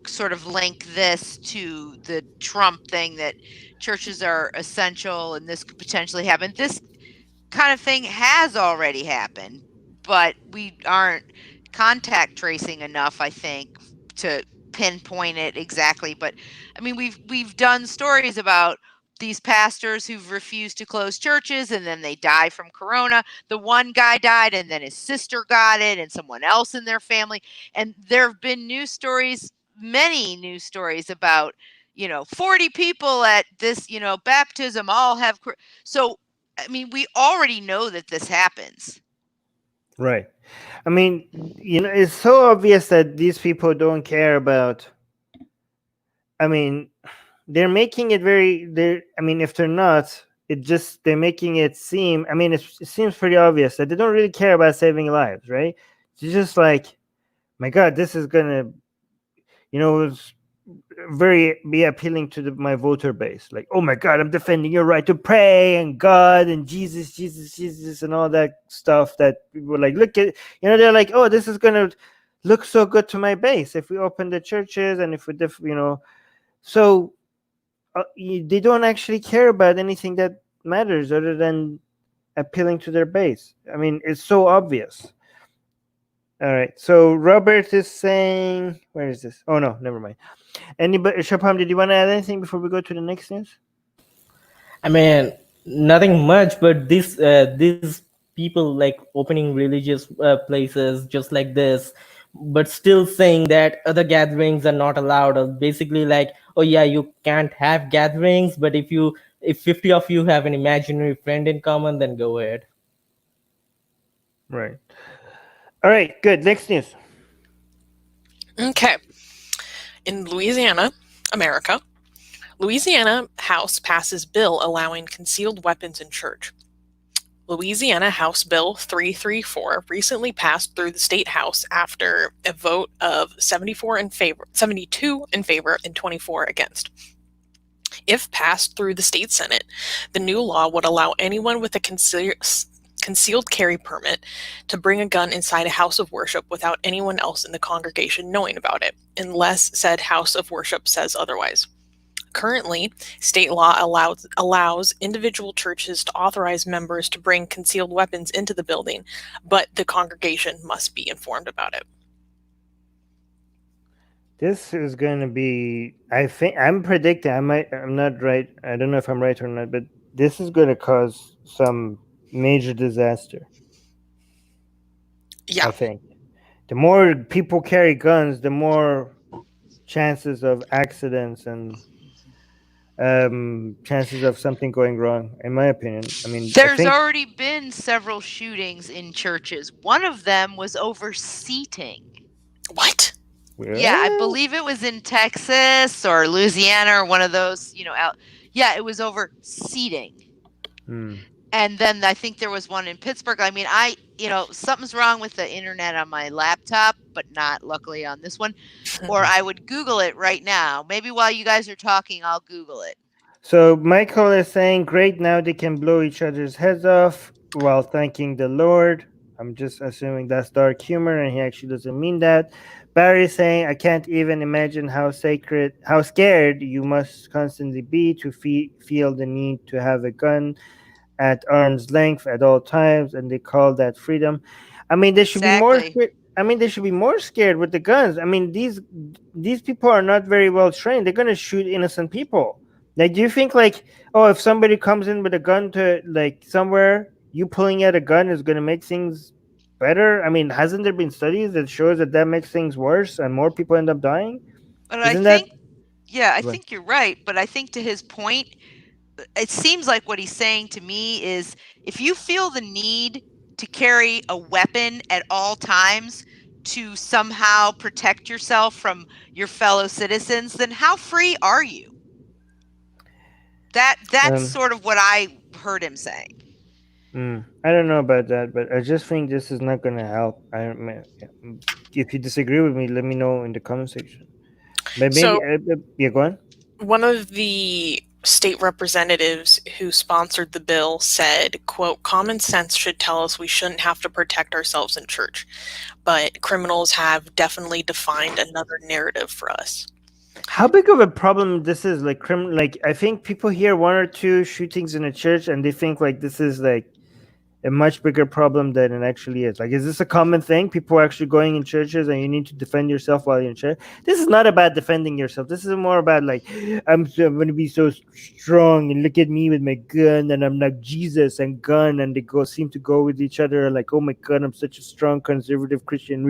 sort of link this to the Trump thing that churches are essential and this could potentially happen. This kind of thing has already happened, but we aren't contact tracing enough, I think, to pinpoint it exactly. But I mean, we've done stories about these pastors who've refused to close churches and then they die from corona. The one guy died and then his sister got it and someone else in their family. And there have been many news stories about, 40 people at this, baptism all have. So, I mean, we already know that this happens. Right. I mean, it's so obvious that these people don't care about. I mean, they're making it if they're not, they're making it seem. I mean, it seems pretty obvious that they don't really care about saving lives, right? It's just like, my God, this is gonna, it's be appealing to my voter base. Like, oh my God, I'm defending your right to pray and God and Jesus, Jesus, Jesus, and all that stuff that people like. Look at, they're like, oh, this is gonna look so good to my base if we open the churches and if we, so. They don't actually care about anything that matters other than appealing to their base. I mean, it's so obvious. All right. So Robert is saying, where is this? Oh no, never mind. Anybody, Shapam, did you want to add anything before we go to the next news? I mean, nothing much, but these people like opening religious places just like this, but still saying that other gatherings are not allowed, or basically like, oh yeah, you can't have gatherings, but if 50 of you have an imaginary friend in common, then go ahead. Right. All right, good. Next news. Okay. In Louisiana, America, Louisiana House passes bill allowing concealed weapons in church. Louisiana House Bill 334 recently passed through the state house after a vote of 72 in favor, and 24 against. If passed through the state Senate, the new law would allow anyone with a concealed carry permit to bring a gun inside a house of worship without anyone else in the congregation knowing about it, unless said house of worship says otherwise. Currently, state law allows individual churches to authorize members to bring concealed weapons into the building, but the congregation must be informed about it. This is going to be, I think, I'm predicting, I'm not right. I don't know if I'm right or not, but this is going to cause some major disaster. Yeah. I think. The more people carry guns, the more chances of accidents and chances of something going wrong. In my opinion, I mean, I There's think. already been several shootings in churches. One of them was over seating. What? Yeah, I Well, believe it was in Texas or Louisiana or one of those, out. Yeah, it was over seating. hmm. And then I think there was one in Pittsburgh. I mean, something's wrong with the internet on my laptop, but not luckily on this one. Or I would Google it right now. Maybe while you guys are talking, I'll Google it. So Michael is saying, "Great, now they can blow each other's heads off while thanking the Lord." I'm just assuming that's dark humor, and he actually doesn't mean that. Barry is saying, "I can't even imagine how scared you must constantly be to feel the need to have a gun at arm's length at all times, and they call that freedom." I mean, they should be more. Exactly. I mean, they should be more scared with the guns. I mean, these people are not very well trained. They're gonna shoot innocent people. Like, do you think like, oh, if somebody comes in with a gun to like somewhere, you pulling out a gun is gonna make things better? I mean, hasn't there been studies that shows that that makes things worse and more people end up dying? But I Isn't that? think, yeah, I What? think you're right. But I think to his point, it seems like what he's saying to me is if you feel the need to carry a weapon at all times to somehow protect yourself from your fellow citizens, then how free are you? That's Um, sort of what I heard him saying. I don't know about that, but I just think this is not going to help. If you disagree with me, let me know in the comment section. But maybe, So, yeah, go on. one of the state representatives who sponsored the bill said, quote, "Common sense should tell us we shouldn't have to protect ourselves in church, but criminals have definitely defined another narrative for us." How big of a problem this is? Like, like I think people hear one or two shootings in a church and they think like this is like a much bigger problem than it actually is. Like, is this a common thing? People are actually going in churches and you need to defend yourself while you're in church. This is not about defending yourself. This is more about like, I'm going to be so strong and look at me with my gun and I'm like Jesus and gun, and they seem to go with each other. Like, oh my God, I'm such a strong conservative Christian.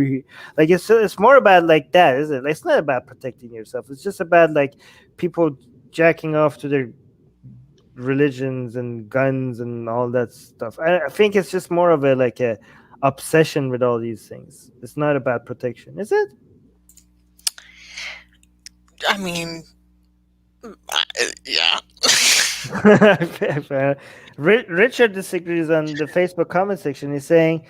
Like, it's more about like that, isn't it? Like, it's not about protecting yourself. It's just about like people jacking off to their religions and guns and all that stuff. I think it's just more of a like a obsession with all these things. It's not about protection, is it? I mean, yeah. Richard disagrees on the Facebook comment section. He's saying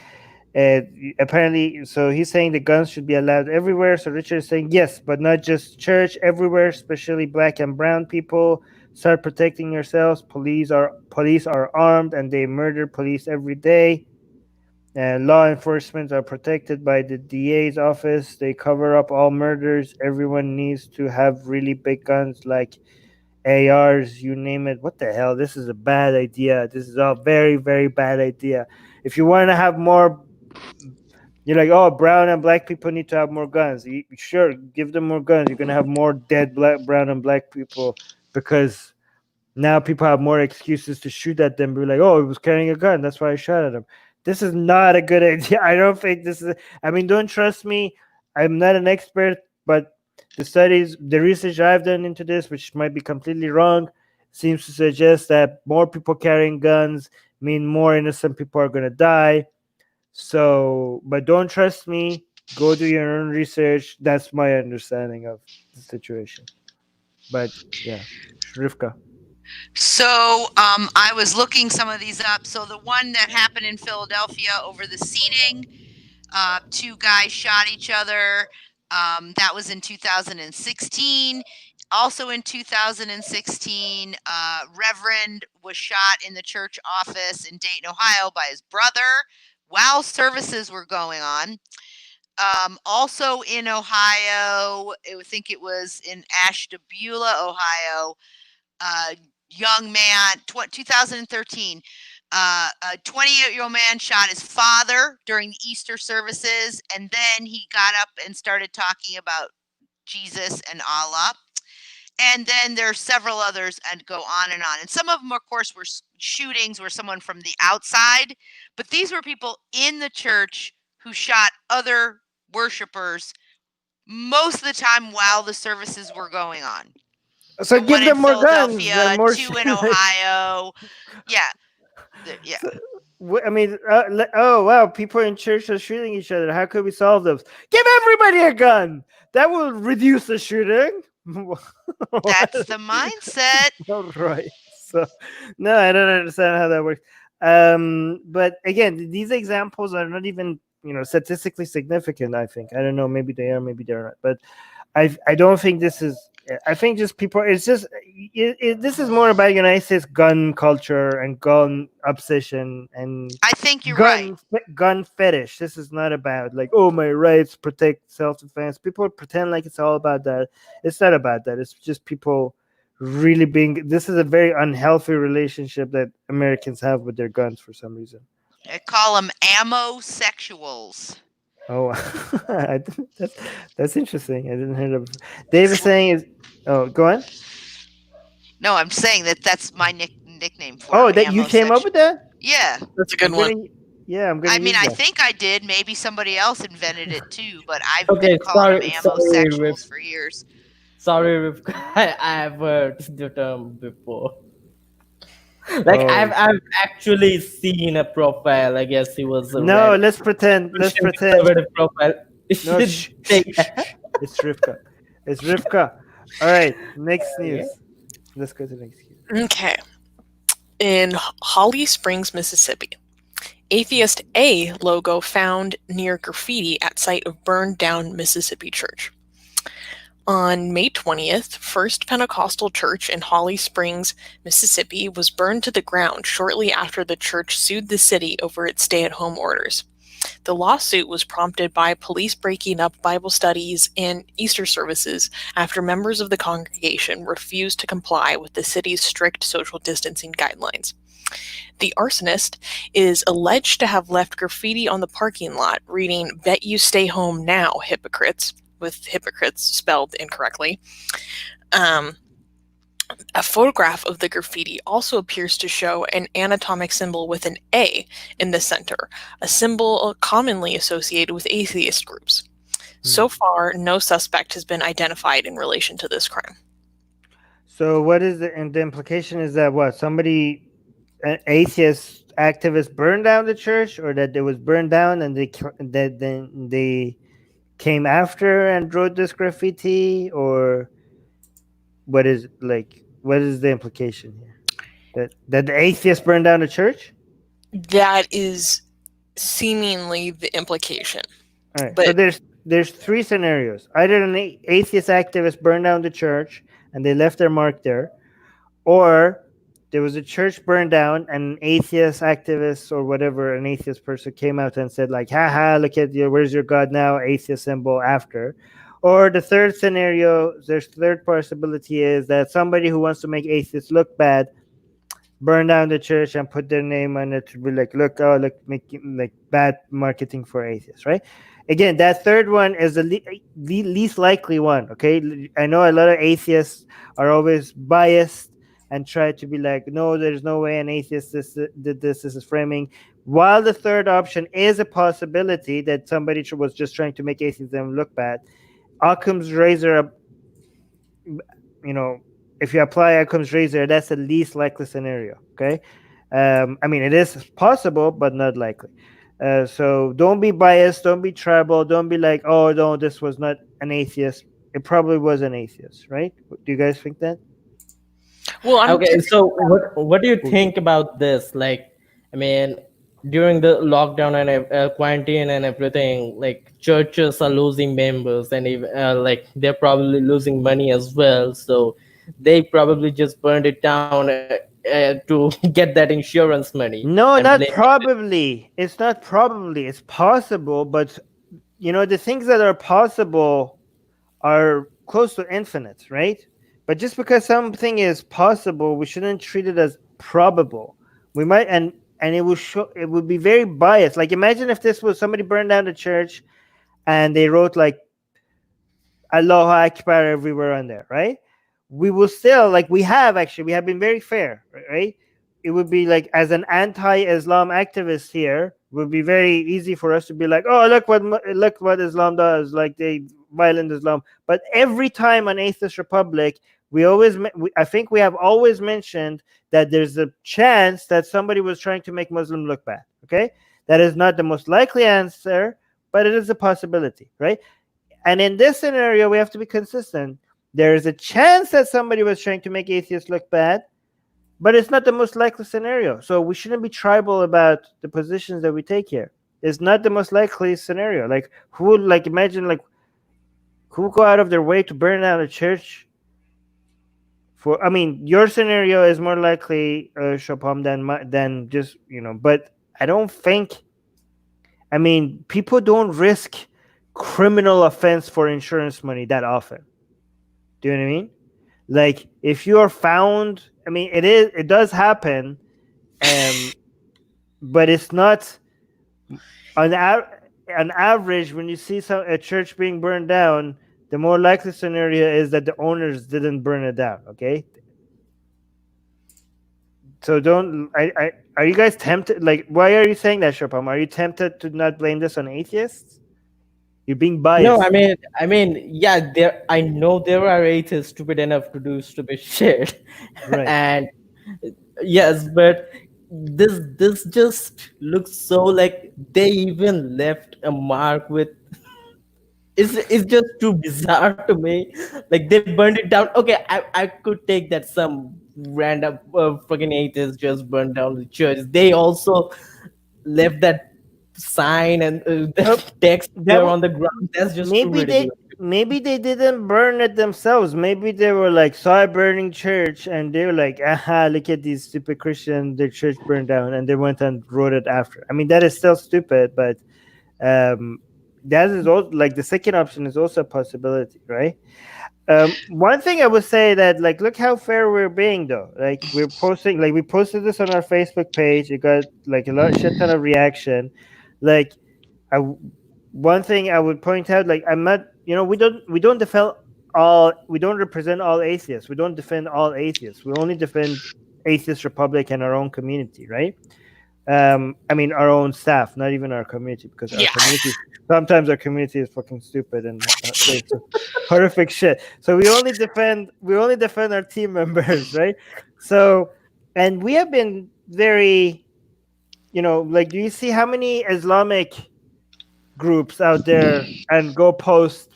uh, apparently, so he's saying the guns should be allowed everywhere. So Richard is saying yes, but not just church, everywhere, especially black and brown people. Start protecting yourselves. Police are armed and they murder police every day. Law enforcement are protected by the DA's office. They cover up all murders. Everyone needs to have really big guns like ARs, you name it. What the hell? This is a bad idea. This is a very, very bad idea. If you want to have more, you're like, oh, brown and black people need to have more guns. Sure, give them more guns. You're gonna have more dead brown and black people because now people have more excuses to shoot at them. Be like, oh, he was carrying a gun. That's why I shot at him. This is not a good idea. I don't think this is. I mean, don't trust me. I'm not an expert, but the research I've done into this, which might be completely wrong, seems to suggest that more people carrying guns mean more innocent people are going to die. So, but don't trust me. Go do your own research. That's my understanding of the situation. But yeah, Rivka. So I was looking some of these up. So the one that happened in Philadelphia over the seating, two guys shot each other. That was in 2016. Also in 2016, Reverend was shot in the church office in Dayton, Ohio by his brother while services were going on. Also in Ohio, I think it was in Ashtabula, Ohio, young man, 2013, a 28-year-old man shot his father during the Easter services, and then he got up and started talking about Jesus and Allah. And then there are several others and go on and on. And some of them, of course, were shootings where someone from the outside, but these were people in the church who shot other worshipers most of the time while the services were going on. So give one in them more guns Philadelphia, and more 2 in Ohio. Yeah. Yeah. I mean, oh wow, people in church are shooting each other. How could we solve this? Give everybody a gun. That will reduce the shooting. That's the mindset. All right. So, no, I don't understand how that works. But again, these examples are not even statistically significant. I think I don't know. Maybe they are. Maybe they're not. But I don't think this is. I think just people. It's just this is more about United States gun culture and gun obsession and I think you're right. gun fetish. This is not about like, oh, my rights, protect self-defense. People pretend like it's all about that. It's not about that. It's just people really being. This is a very unhealthy relationship that Americans have with their guns for some reason. I call them ammo sexuals. Oh, that's interesting. I didn't hear that. Dave is saying is. Oh, go on. No, I'm saying that's my nickname for. Oh, that you came up with that? Yeah, that's a good one. I'm gonna. I mean, use I that. think I did. Maybe somebody else invented it too, but I've Okay, been calling them ammo sorry, sexuals for years. Sorry, Rivka, I've heard the term before. Like I've actually seen a profile. I guess he was a no. Let's pretend. Let's pretend. Conservative profile. No, it's Rivka. It's Rivka. All right. Next news. Let's go to the next news. Okay. In Holly Springs, Mississippi, Atheist A logo found near graffiti at site of burned down Mississippi church. On May 20th, First Pentecostal Church in Holly Springs, Mississippi was burned to the ground shortly after the church sued the city over its stay-at-home orders. The lawsuit was prompted by police breaking up Bible studies and Easter services after members of the congregation refused to comply with the city's strict social distancing guidelines. The arsonist is alleged to have left graffiti on the parking lot reading, "Bet you stay home now, hypocrites," with hypocrites spelled incorrectly. A photograph of the graffiti also appears to show an anatomic symbol with an A in the center, a symbol commonly associated with atheist groups. So far, no suspect has been identified in relation to this crime. So what is the implication is that what an atheist activist burned down the church, or that it was burned down and they came after and wrote this graffiti, or what is the implication here? That the atheists burned down the church? That is seemingly the implication. All right. So there's three scenarios. Either an atheist activist burned down the church and they left their mark there, or there was a church burned down and an atheist activist or whatever, an atheist person came out and said like, haha, look at you, where's your God now? Atheist symbol after. Or the third scenario, there's third possibility is that somebody who wants to make atheists look bad burn down the church and put their name on it to be like, look, making like bad marketing for atheists, right? Again, that third one is the least likely one, okay? I know a lot of atheists are always biased and try to be like, no, there's no way an atheist did this. This is framing. While the third option is a possibility that somebody was just trying to make atheism look bad, Occam's razor, if you apply Occam's razor, that's the least likely scenario, okay? I mean, it is possible, but not likely. So don't be biased, don't be tribal, don't be like, oh, no, this was not an atheist. It probably was an atheist, right? Do you guys think that? Well, okay, so what do you think about this? Like, I mean, during the lockdown and quarantine and everything, like churches are losing members, and like they're probably losing money as well. So they probably just burned it down to get that insurance money. No, not probably. It's not probably. It's possible, but the things that are possible are close to infinite, right? But just because something is possible, we shouldn't treat it as probable. We might, and it would be very biased. Like, imagine if this was somebody burned down the church and they wrote like Allahu Akbar everywhere on there, right? We will still, like we have been very fair, right? It would be like, as an anti-Islam activist here, would be very easy for us to be like, oh, look what Islam does, like they violent Islam. But every time on Atheist Republic, I think we have always mentioned that there's a chance that somebody was trying to make Muslim look bad. Okay, that is not the most likely answer, but it is a possibility, right? And in this scenario, we have to be consistent. There is a chance that somebody was trying to make atheists look bad, but it's not the most likely scenario. So we shouldn't be tribal about the positions that we take here. It's not the most likely scenario. Like, who would, like, imagine, like, who would go out of their way to burn down a church for? I mean, your scenario is more likely, Shopam, than just, but I don't think, I mean, people don't risk criminal offense for insurance money that often. Do you know what I mean? Like, if you are found, I mean, it does happen, but it's not on average. When you see a church being burned down, the more likely scenario is that the owners didn't burn it down. Okay, so don't. Are you guys tempted? Like, why are you saying that, Shopam? Are you tempted to not blame this on atheists? You're being biased. No, I mean, yeah, I know there are atheists stupid enough to do stupid shit, Right. and yes, but this just looks so like they even left a mark with. It's just too bizarre to me. Like, they burned it down. Okay, I could take that some random fucking atheists just burned down the church. They also left that sign and the text there on the ground. That's just too ridiculous. Maybe they didn't burn it themselves. Maybe they were like, saw a burning church and they were like, aha, look at these stupid Christians, their church burned down, and they went and wrote it after. I mean, that is still stupid, but that is also, like, the second option is also a possibility, right? One thing I would say that, like, look how fair we're being, though. Like, we posted this on our Facebook page. It got like a shit ton of reaction. Like, one thing I would point out, like, I'm not, we don't defend we don't represent all atheists. We don't defend all atheists. We only defend Atheist Republic and our own community, right? I mean, our own staff, not even our community, because our community, sometimes our community is fucking stupid and horrific shit. So we only defend our team members, right? So, and we have been very, like, do you see how many Islamic groups out there and go post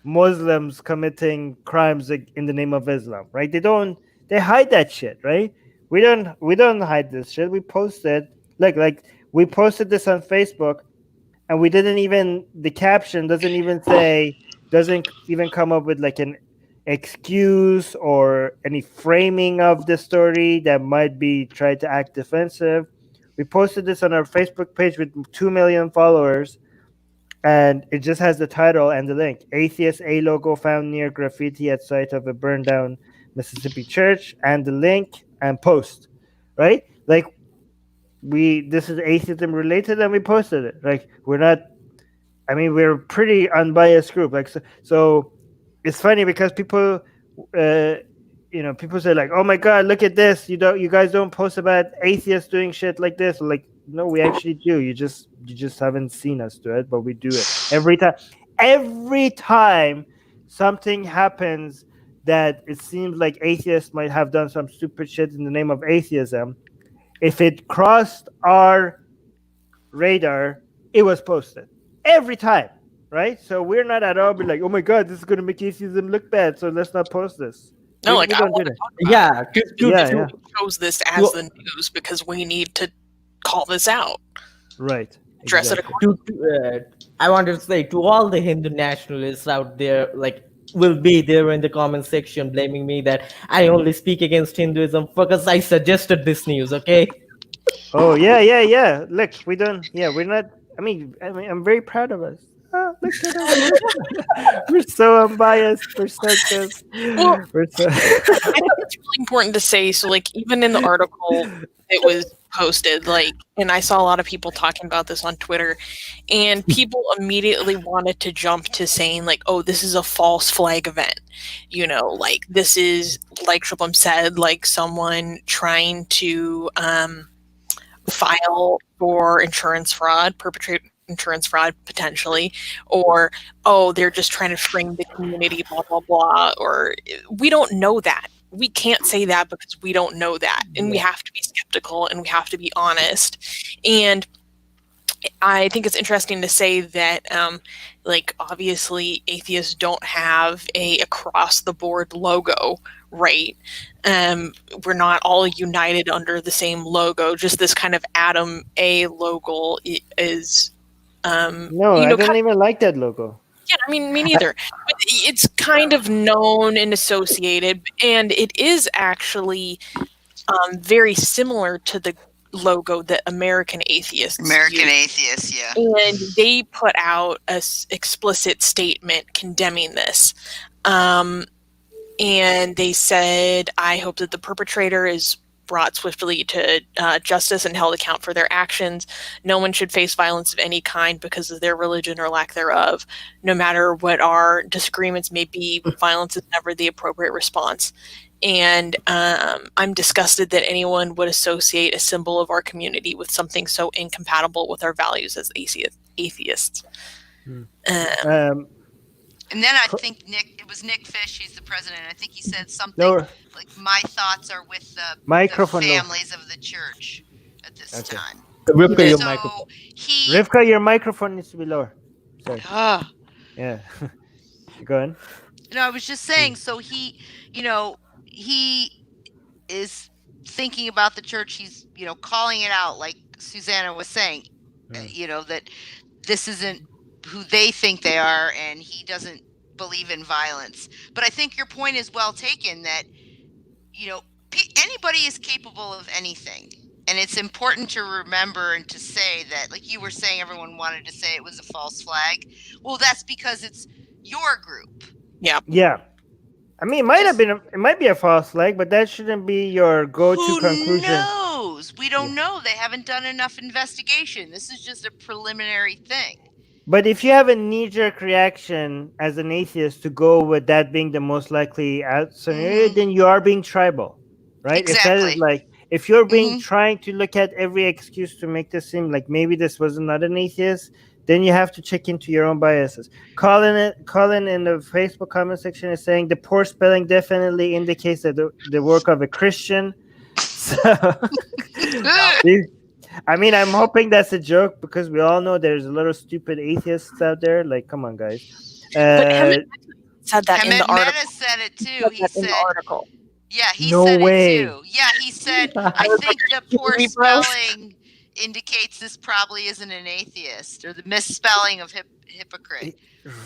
Muslims committing crimes in the name of Islam, right? They hide that shit, right? We don't hide this shit. We post it. Like we posted this on Facebook, and we didn't even, the caption doesn't even come up with like an excuse or any framing of the story that might be tried to act defensive. We posted this on our Facebook page with 2 million followers, and it just has the title and the link. Atheist A logo found near graffiti at site of a burned down Mississippi church, and the link and post, right? Like, this is atheism related, and we posted it. Like, we're a pretty unbiased group. Like, so it's funny because people, people say like, oh my God, look at this. You guys don't post about atheists doing shit like this. Like, no, we actually do. You just haven't seen us do it, but we do it every time. Every time something happens that it seems like atheists might have done some stupid shit in the name of atheism, if it crossed our radar, it was posted every time, right? So we're not at all be like, oh my God, this is going to make atheism look bad, so let's not post this. No, we don't do that. Yeah, we chose this as the news because we need to call this out. Right. Address exactly. I wanted to say to all the Hindu nationalists out there, like, will be there in the comment section blaming me that I only speak against Hinduism because I suggested this news, okay? Oh yeah. Look, we don't. Yeah, we're not. I mean, I'm very proud of us. Oh, look at us. We're so unbiased. We're so good. Well, I think it's really important to say. So, like, even in the article, it was posted, like, and I saw a lot of people talking about this on Twitter, and people immediately wanted to jump to saying, like, oh, this is a false flag event. Like, this is, like Shubham said, like someone trying to file for insurance fraud, perpetrate insurance fraud potentially, or they're just trying to frame the community, blah blah blah, or we don't know that. We can't say that because we don't know that, and we have to be skeptical and we have to be honest. And I think it's interesting to say that, like, obviously atheists don't have a across the board logo, right? We're not all united under the same logo. Just this kind of Adam A logo is, No, I don't even like that logo. Yeah, I mean, me neither. But it's kind of known and associated, and it is actually very similar to the logo that American Atheists use. Atheists, yeah. And they put out a explicit statement condemning this. And they said, I hope that the perpetrator is brought swiftly to justice and held account for their actions. No one should face violence of any kind because of their religion or lack thereof. No matter what our disagreements may be, violence is never the appropriate response. And I'm disgusted that anyone would associate a symbol of our community with something so incompatible with our values as atheists. And then I think it was Nick Fish, he's the president. I think he said something like, my thoughts are with the families of the church at this time. Rivka, your microphone. Rivka, your microphone needs to be lower. Sorry. Yeah. Go on. No, I was just saying, so he is thinking about the church. He's, calling it out, like Susanna was saying, that this isn't who they think they are, and he doesn't believe in violence. But I think your point is well taken that, anybody is capable of anything. And it's important to remember and to say that, like you were saying, everyone wanted to say it was a false flag. Well, that's because it's your group. Yeah. Yeah. I mean, it might be a false flag, but that shouldn't be your go-to conclusion. Who knows? We don't know. They haven't done enough investigation. This is just a preliminary thing. But if you have a knee-jerk reaction as an atheist to go with that being the most likely scenario, then you are being tribal, right? Exactly. If you're trying to look at every excuse to make this seem like maybe this was not an atheist, then you have to check into your own biases. Colin in the Facebook comment section is saying the poor spelling definitely indicates that the work of a Christian. So, I mean, I'm hoping that's a joke because we all know there's a lot of stupid atheists out there. Like, come on, guys. But Hamed said that in the article. Meta said it too. He said, in the article. Yeah, he no said way. it too. Yeah, he said, I think the poor spelling indicates this probably isn't an atheist, or the misspelling of hypocrite.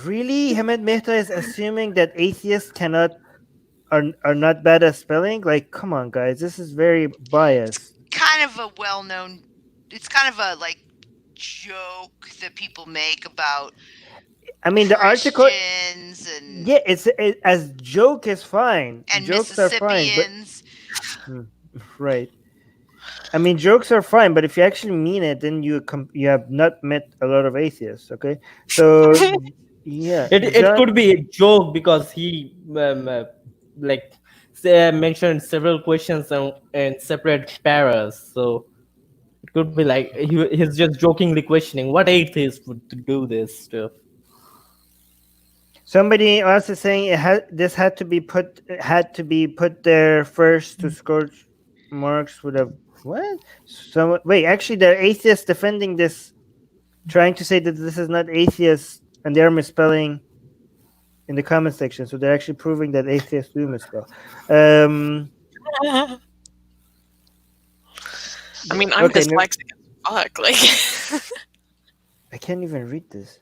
Really? Hamed Mehta is assuming that atheists are not bad at spelling? Like, come on, guys. This is very biased. It's kind of a well-known, it's kind of a, like, joke that people make about the article... and it's as joke is fine. And jokes are fine. Mississippians. Right. I mean, jokes are fine, but if you actually mean it, then you have not met a lot of atheists, okay? So, yeah. It could be a joke because he mentioned several questions in separate paras. So it could be like he's just jokingly questioning what atheist would do this stuff. Somebody else is saying this had to be put there first to scorch marks would have what? So wait, actually, there are atheists defending this, trying to say that this is not atheist, and they're misspelling in the comment section. So they're actually proving that atheists do misspell. I mean, I'm dyslexic as fuck. Like, I can't even read this.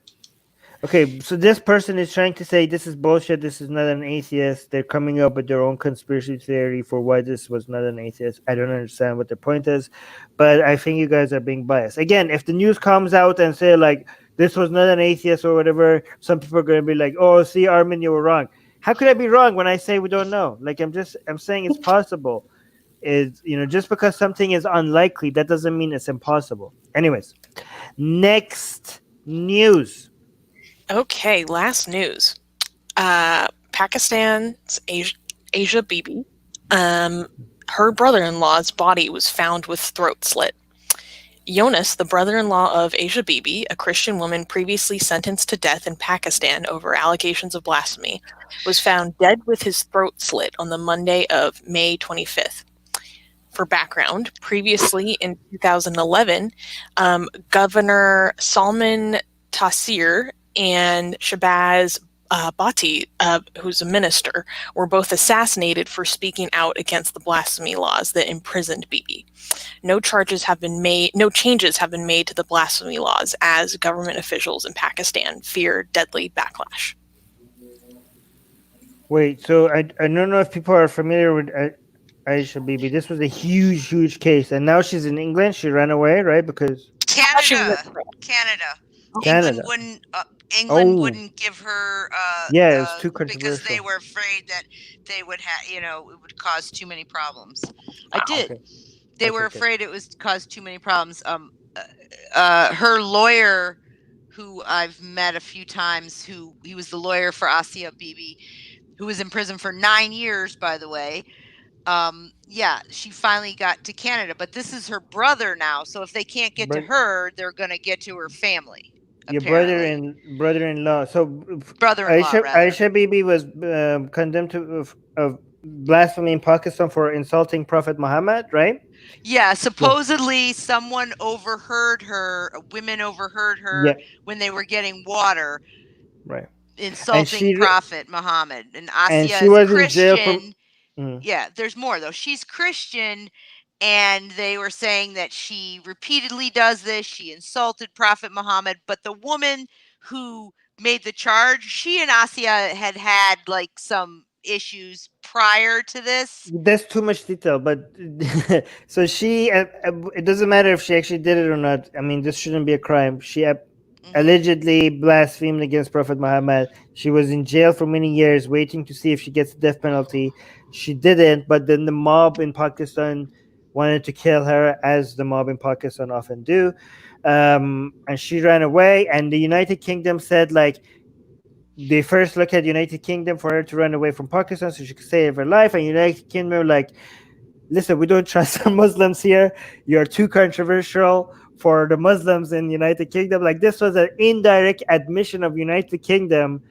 Okay, so this person is trying to say this is bullshit. This is not an atheist. They're coming up with their own conspiracy theory for why this was not an atheist. I don't understand what the point is, but I think you guys are being biased. Again, if the news comes out and say like this was not an atheist or whatever, some people are going to be like, "Oh, see, Armin, you were wrong." How could I be wrong when I say we don't know? Like I'm saying it's possible. Just because something is unlikely, that doesn't mean it's impossible. Anyways, next news. Okay, last news. Pakistan's Asia Bibi, her brother-in-law's body was found with throat slit. Jonas, the brother-in-law of Asia Bibi, a Christian woman previously sentenced to death in Pakistan over allegations of blasphemy, was found dead with his throat slit on the Monday of May 25th. For background, previously in 2011, Governor Salman Taseer and Shabazz Bhatti, who's a minister, were both assassinated for speaking out against the blasphemy laws that imprisoned Bibi. No changes have been made to the blasphemy laws as government officials in Pakistan fear deadly backlash. Wait, so I don't know if people are familiar with Aisha Bibi. This was a huge case, and now she's in England. She ran away, right? Because Canada. Canada. England Oh. wouldn't give her Yeah, it's too because controversial. they were afraid that they would have, it would cause too many problems. Okay. They were afraid it was cause too many problems. Her lawyer, who I've met a few times, he was the lawyer for Asia Bibi, who was in prison for 9 years, by the way. She finally got to Canada, but this is her brother now. So if they can't get to her, they're gonna get to her family. Your apparently. brother-in-law. So Brother-in-law, Aisha Bibi was condemned of blasphemy in Pakistan for insulting Prophet Muhammad, right? Yeah, supposedly someone overheard her. Women overheard her when they were getting water. Right. Insulting Prophet Muhammad, and Asia she is was Christian. In jail Yeah, there's more though. She's Christian, and they were saying that she repeatedly does this. She insulted Prophet Muhammad, but the woman who made the charge, she and Asia had like some issues prior to this. That's too much detail, but so she it doesn't matter if she actually did it or not. I mean, this shouldn't be a crime. She allegedly blasphemed against Prophet Muhammad. She was in jail for many years waiting to see if she gets the death penalty. She didn't, but then the mob in Pakistan wanted to kill her, as the mob in Pakistan often do, and she ran away, and the United Kingdom said, like, they first look at United Kingdom for her to run away from Pakistan so she could save her life, and United Kingdom were like, listen, we don't trust our Muslims here. You're too controversial for the Muslims in United Kingdom. Like, this was an indirect admission of United Kingdom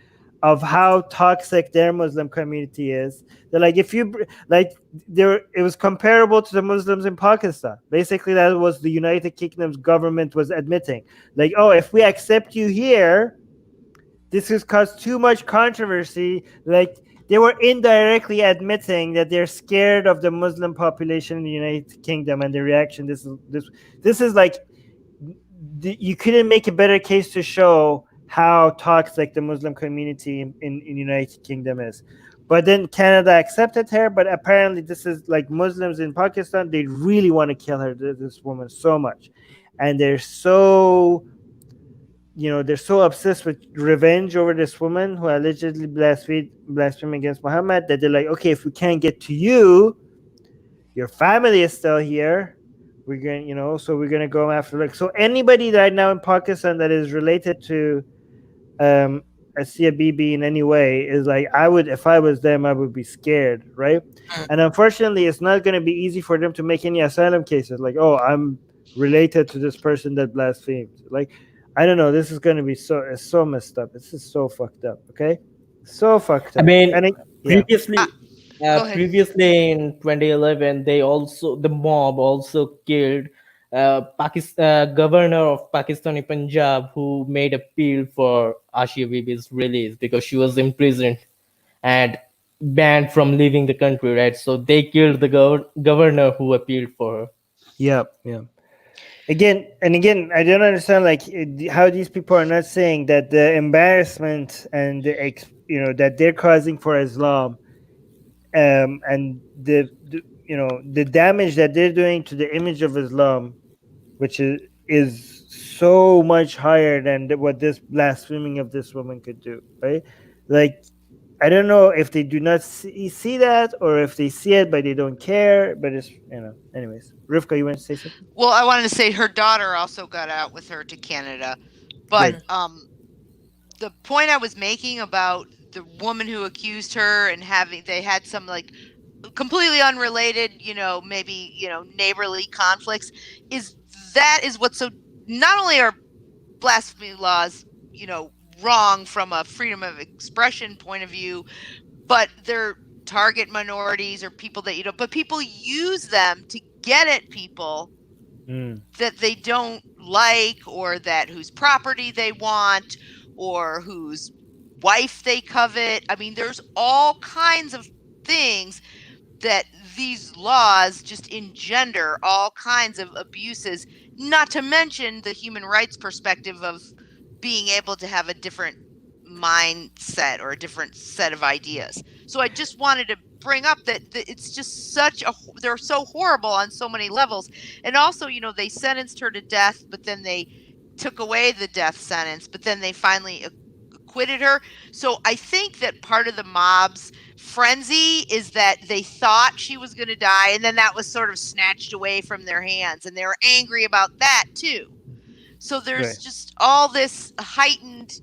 of how toxic their Muslim community is. They're like, if you like, it was comparable to the Muslims in Pakistan. Basically, that was the United Kingdom's government was admitting, like, oh, if we accept you here, this has caused too much controversy. Like, they were indirectly admitting that they're scared of the Muslim population in the United Kingdom and the reaction. This is like, you couldn't make a better case to show how toxic the Muslim community in United Kingdom is. But then Canada accepted her. But apparently, this is like Muslims in Pakistan. They really want to kill her, this woman, so much, and they're so obsessed with revenge over this woman who allegedly blasphemed against Muhammad that they're like, okay, if we can't get to you, your family is still here. We're going, so we're gonna go after, like, so anybody right now in Pakistan that is related to Asia Bibi in any way is like, if I was them, I would be scared, right? And unfortunately, it's not going to be easy for them to make any asylum cases. Like, oh, I'm related to this person that blasphemed. Like, I don't know. This is going to be so messed up. This is so fucked up. Okay, so fucked up. I mean, previously in 2011, the mob also killed governor of Pakistani Punjab, who made appeal for Asia Bibi's release because she was imprisoned and banned from leaving the country, right? So they killed the governor who appealed for her. Yeah. Again, I don't understand, like, how these people are not saying that the embarrassment and that they're causing for Islam, and the damage that they're doing to the image of Islam, which is so much higher than what this blaspheming of this woman could do, right? Like, I don't know if they do not see that, or if they see it but they don't care. But it's, anyways. Rivka, you want to say something? Well, I wanted to say her daughter also got out with her to Canada, but the point I was making about the woman who accused her and they had some, like, completely unrelated, maybe, neighborly conflicts, is that is what's so. Not only are blasphemy laws, wrong from a freedom of expression point of view, but they're target minorities or people that but people use them to get at people that they don't like, or that whose property they want, or whose wife they covet. I mean, there's all kinds of things that these laws just engender, all kinds of abuses, not to mention the human rights perspective of being able to have a different mindset or a different set of ideas. So I just wanted to bring up that it's just they're so horrible on so many levels. And also, they sentenced her to death, but then they took away the death sentence, but then they finally acquitted her. So I think that part of the mob's frenzy is that they thought she was going to die, and then that was sort of snatched away from their hands, and they were angry about that too. So there's just all this heightened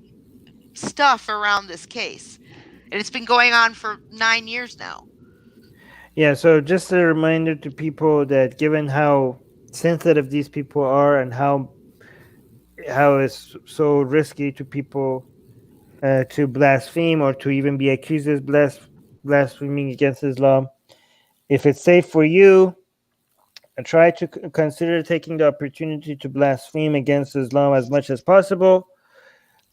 stuff around this case, and it's been going on for 9 years now. Yeah, so just a reminder to people that given how sensitive these people are and how it's so risky to people to blaspheme or to even be accused of blaspheming against Islam, if it's safe for you, try to consider taking the opportunity to blaspheme against Islam as much as possible.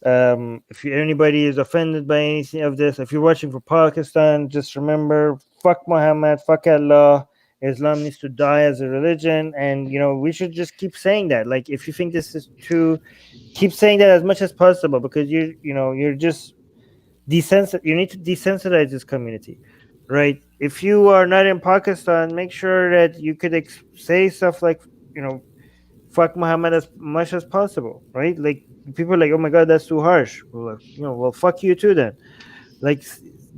If anybody is offended by anything of this, if you're watching for Pakistan, just remember, fuck Muhammad, fuck Allah. Islam needs to die as a religion, and we should just keep saying that. Like, if you think this is true, keep saying that as much as possible, because you're just you need to desensitize this community, right? If you are not in Pakistan, make sure that you could say stuff like, fuck Muhammad as much as possible, right? Like, people are like, oh my god, that's too harsh. Well, fuck you too then. Like,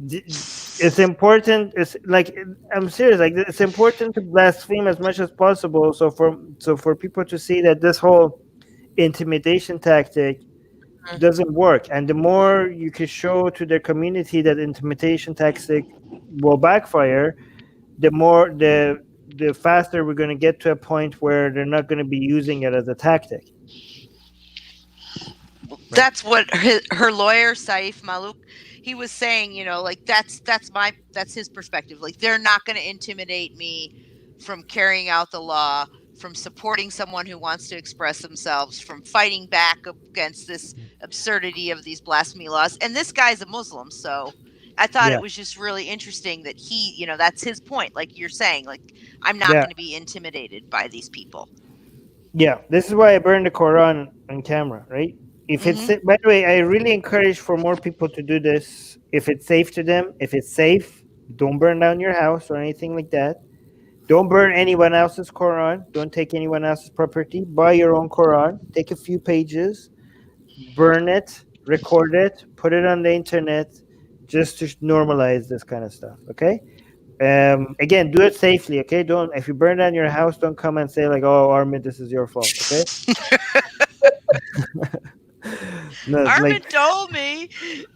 it's important. It's like, I'm serious. Like, it's important to blaspheme as much as possible. So for people to see that this whole intimidation tactic doesn't work, and the more you can show to their community that intimidation tactic will backfire, the faster we're going to get to a point where they're not going to be using it as a tactic. That's what her lawyer Saif Malouk, he was saying. Like, that's his perspective. Like, they're not going to intimidate me from carrying out the law, from supporting someone who wants to express themselves, from fighting back against this absurdity of these blasphemy laws. And this guy's a Muslim, so I thought it was just really interesting that he, that's his point. Like you're saying, like, I'm not going to be intimidated by these people. Yeah, this is why I burned the Quran on camera, right? If it's, by the way, I really encourage for more people to do this. If it's safe to them, if it's safe, don't burn down your house or anything like that. Don't burn anyone else's Quran. Don't take anyone else's property. Buy your own Quran. Take a few pages, burn it, record it, put it on the internet, just to normalize this kind of stuff. Okay. Again, do it safely. Okay. Don't. If you burn down your house, don't come and say like, "Oh, Armin, this is your fault." Okay. No, Armin told me.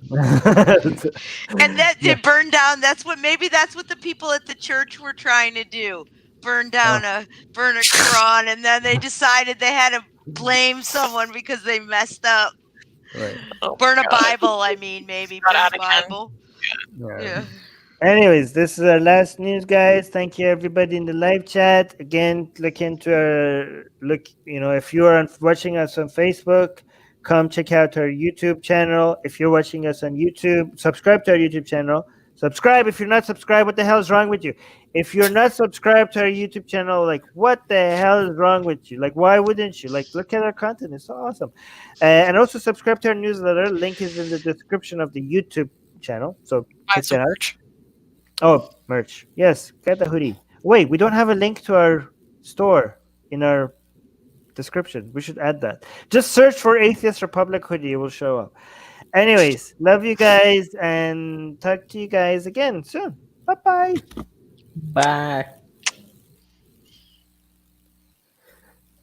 And that they burned down. Maybe that's what the people at the church were trying to do. Burn a Quran, and then they decided they had to blame someone because they messed up. Right. Burn a Bible. I mean, maybe burn a Bible. Yeah. Anyways, this is our last news, guys. Thank you, everybody in the live chat. Again, look into our if you are watching us on Facebook, come check out our YouTube channel. If you're watching us on YouTube, subscribe to our YouTube channel. Subscribe. If you're not subscribed, what the hell is wrong with you? If you're not subscribed to our YouTube channel, like, what the hell is wrong with you? Like, why wouldn't you? Like, look at our content. It's so awesome. And also subscribe to our newsletter. Link is in the description of the YouTube channel. So check that out. Oh, merch. Yes, get the hoodie. Wait, we don't have a link to our store in our description. We should add that. Just search for Atheist Republic hoodie. It will show up. Anyways, love you guys, and talk to you guys again soon. Bye-bye. Bye.